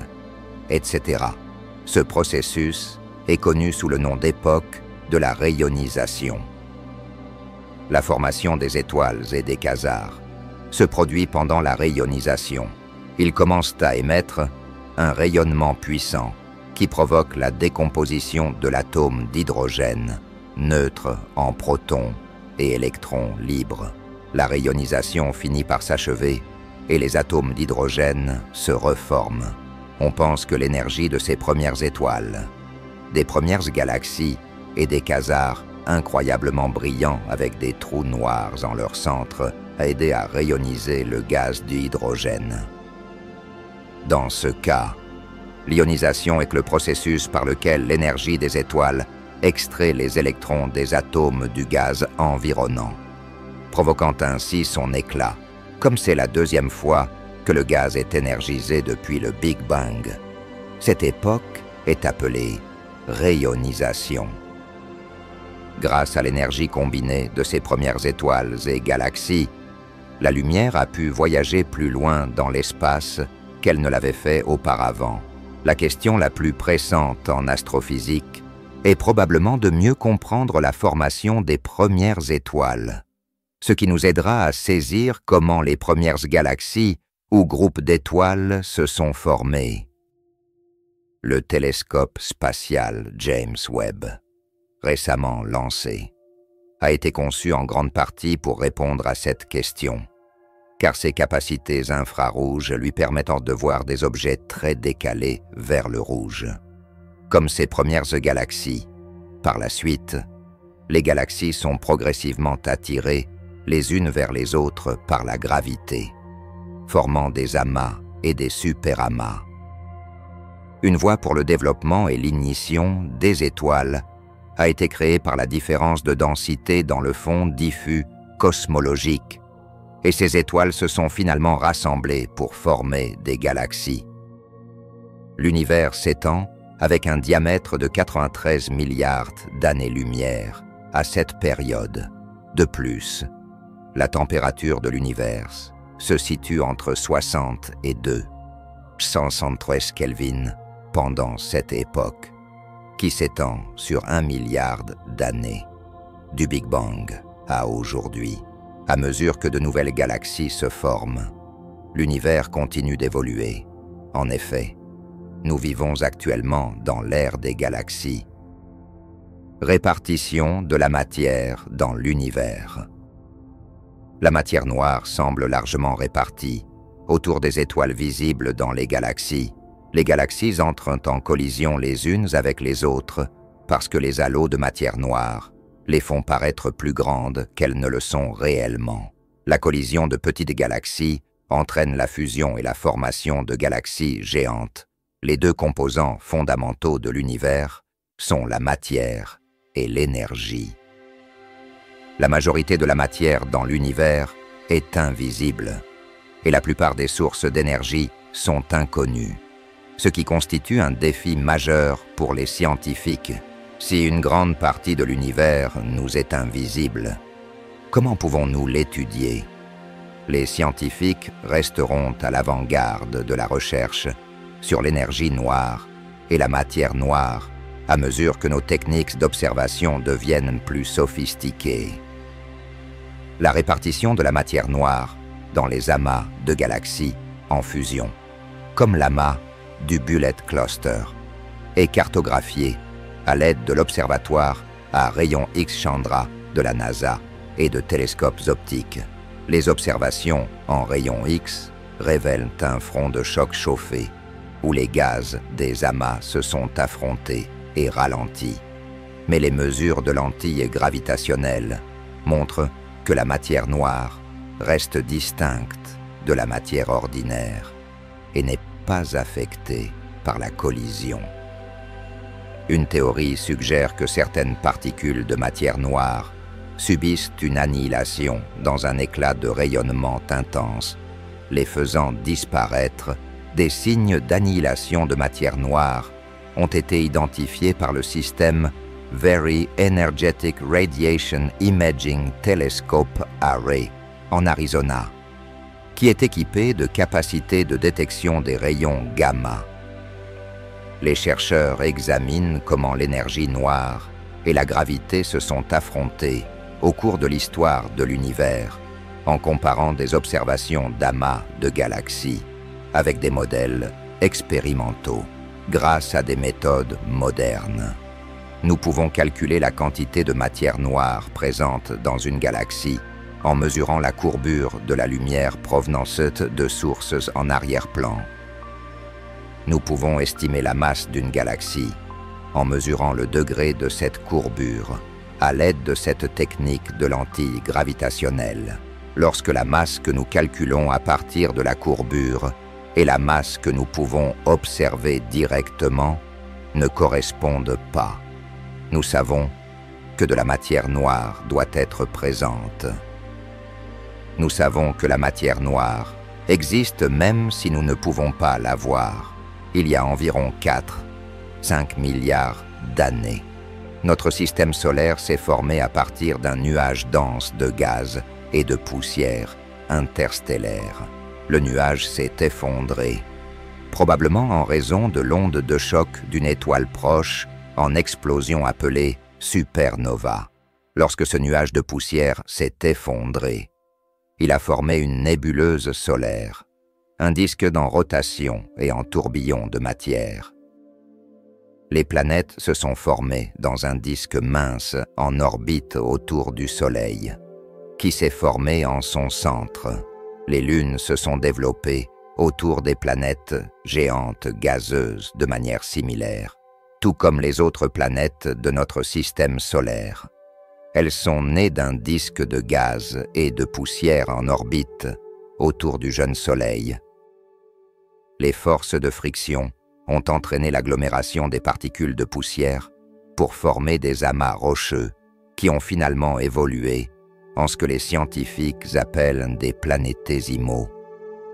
etc. Ce processus est connu sous le nom d'époque de la rayonisation. La formation des étoiles et des quasars se produit pendant la rayonisation. Ils commencent à émettre un rayonnement puissant qui provoque la décomposition de l'atome d'hydrogène, neutre en protons et électrons libres. La rayonisation finit par s'achever et les atomes d'hydrogène se reforment. On pense que l'énergie de ces premières étoiles, des premières galaxies et des quasars incroyablement brillants avec des trous noirs en leur centre, a aidé à rayoniser le gaz d'hydrogène. Dans ce cas, l'ionisation est le processus par lequel l'énergie des étoiles extrait les électrons des atomes du gaz environnant, provoquant ainsi son éclat, comme c'est la deuxième fois que le gaz est énergisé depuis le Big Bang. Cette époque est appelée rayonisation. Grâce à l'énergie combinée de ces premières étoiles et galaxies, la lumière a pu voyager plus loin dans l'espace qu'elle ne l'avait fait auparavant. La question la plus pressante en astrophysique est probablement de mieux comprendre la formation des premières étoiles, ce qui nous aidera à saisir comment les premières galaxies ou groupes d'étoiles se sont formés. Le télescope spatial James Webb, récemment lancé, a été conçu en grande partie pour répondre à cette question, car ses capacités infrarouges lui permettent de voir des objets très décalés vers le rouge. Comme ces premières galaxies, par la suite, les galaxies sont progressivement attirées les unes vers les autres par la gravité, formant des amas et des superamas. Une voie pour le développement et l'ignition des étoiles a été créée par la différence de densité dans le fond diffus cosmologique, et ces étoiles se sont finalement rassemblées pour former des galaxies. L'univers s'étend avec un diamètre de 93 milliards d'années-lumière à cette période. De plus, la température de l'univers se situe entre 60 et 173 Kelvin pendant cette époque, qui s'étend sur 1 milliard d'années, du Big Bang à aujourd'hui. À mesure que de nouvelles galaxies se forment, l'univers continue d'évoluer. En effet, nous vivons actuellement dans l'ère des galaxies. Répartition de la matière dans l'univers. La matière noire semble largement répartie autour des étoiles visibles dans les galaxies. Les galaxies entrent en collision les unes avec les autres parce que les halos de matière noire les font paraître plus grandes qu'elles ne le sont réellement. La collision de petites galaxies entraîne la fusion et la formation de galaxies géantes. Les deux composants fondamentaux de l'univers sont la matière et l'énergie. La majorité de la matière dans l'univers est invisible, et la plupart des sources d'énergie sont inconnues, ce qui constitue un défi majeur pour les scientifiques. Si une grande partie de l'univers nous est invisible, comment pouvons-nous l'étudier? Les scientifiques resteront à l'avant-garde de la recherche sur l'énergie noire et la matière noire à mesure que nos techniques d'observation deviennent plus sophistiquées. La répartition de la matière noire dans les amas de galaxies en fusion, comme l'amas du Bullet Cluster, est cartographiée à l'aide de l'observatoire à rayons X-Chandra de la NASA et de télescopes optiques. Les observations en rayons X révèlent un front de choc chauffé où les gaz des amas se sont affrontés et ralentis. Mais les mesures de lentilles gravitationnelles montrent que la matière noire reste distincte de la matière ordinaire et n'est pas affectée par la collision. Une théorie suggère que certaines particules de matière noire subissent une annihilation dans un éclat de rayonnement intense, les faisant disparaître. Des signes d'annihilation de matière noire ont été identifiés par le système Very Energetic Radiation Imaging Telescope Array en Arizona, qui est équipé de capacités de détection des rayons gamma. Les chercheurs examinent comment l'énergie noire et la gravité se sont affrontées au cours de l'histoire de l'univers en comparant des observations d'amas de galaxies avec des modèles expérimentaux grâce à des méthodes modernes. Nous pouvons calculer la quantité de matière noire présente dans une galaxie en mesurant la courbure de la lumière provenant de sources en arrière-plan. Nous pouvons estimer la masse d'une galaxie en mesurant le degré de cette courbure à l'aide de cette technique de lentille gravitationnelle, lorsque la masse que nous calculons à partir de la courbure et la masse que nous pouvons observer directement ne correspondent pas. Nous savons que de la matière noire doit être présente. Nous savons que la matière noire existe même si nous ne pouvons pas la voir. Il y a environ 4-5 milliards d'années. Notre système solaire s'est formé à partir d'un nuage dense de gaz et de poussière interstellaire. Le nuage s'est effondré, probablement en raison de l'onde de choc d'une étoile proche en explosion appelée supernova. Lorsque ce nuage de poussière s'est effondré, il a formé une nébuleuse solaire, un disque en rotation et en tourbillon de matière. Les planètes se sont formées dans un disque mince en orbite autour du Soleil, qui s'est formé en son centre. Les lunes se sont développées autour des planètes géantes gazeuses de manière similaire, tout comme les autres planètes de notre système solaire. Elles sont nées d'un disque de gaz et de poussière en orbite autour du jeune Soleil. Les forces de friction ont entraîné l'agglomération des particules de poussière pour former des amas rocheux qui ont finalement évolué en ce que les scientifiques appellent des planétésimaux,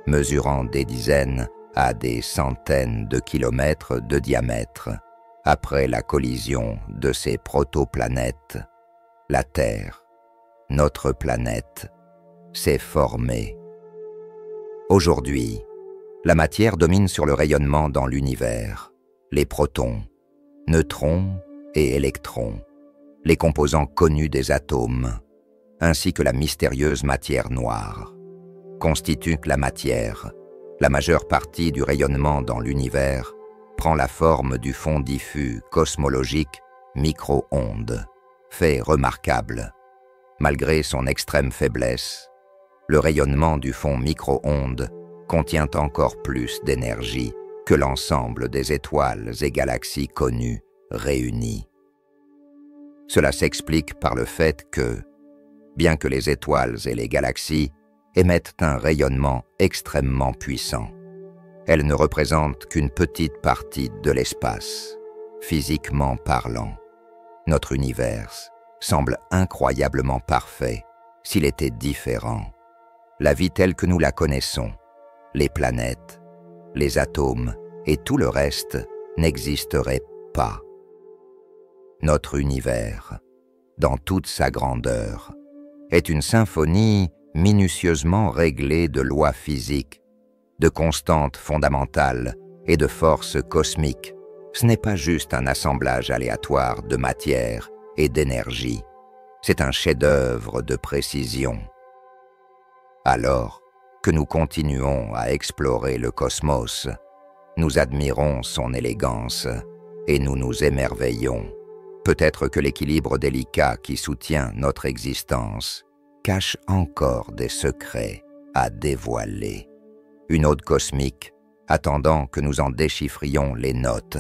mesurant des dizaines à des centaines de kilomètres de diamètre. Après la collision de ces protoplanètes, la Terre, notre planète, s'est formée. Aujourd'hui, la matière domine sur le rayonnement dans l'univers. Les protons, neutrons et électrons, les composants connus des atomes, ainsi que la mystérieuse matière noire, constituent la matière. La majeure partie du rayonnement dans l'univers prend la forme du fond diffus cosmologique micro-ondes, fait remarquable. Malgré son extrême faiblesse, le rayonnement du fond micro-ondes contient encore plus d'énergie que l'ensemble des étoiles et galaxies connues réunies. Cela s'explique par le fait que, bien que les étoiles et les galaxies émettent un rayonnement extrêmement puissant, elles ne représentent qu'une petite partie de l'espace. Physiquement parlant, notre univers semble incroyablement parfait s'il était différent. La vie telle que nous la connaissons, les planètes, les atomes et tout le reste n'existerait pas. Notre univers, dans toute sa grandeur, est une symphonie minutieusement réglée de lois physiques, de constantes fondamentales et de forces cosmiques Ce n'est pas juste un assemblage aléatoire de matière et d'énergie, c'est un chef-d'œuvre de précision. Alors que nous continuons à explorer le cosmos, nous admirons son élégance et nous nous émerveillons. Peut-être que l'équilibre délicat qui soutient notre existence cache encore des secrets à dévoiler. Une ode cosmique attendant que nous en déchiffrions les notes.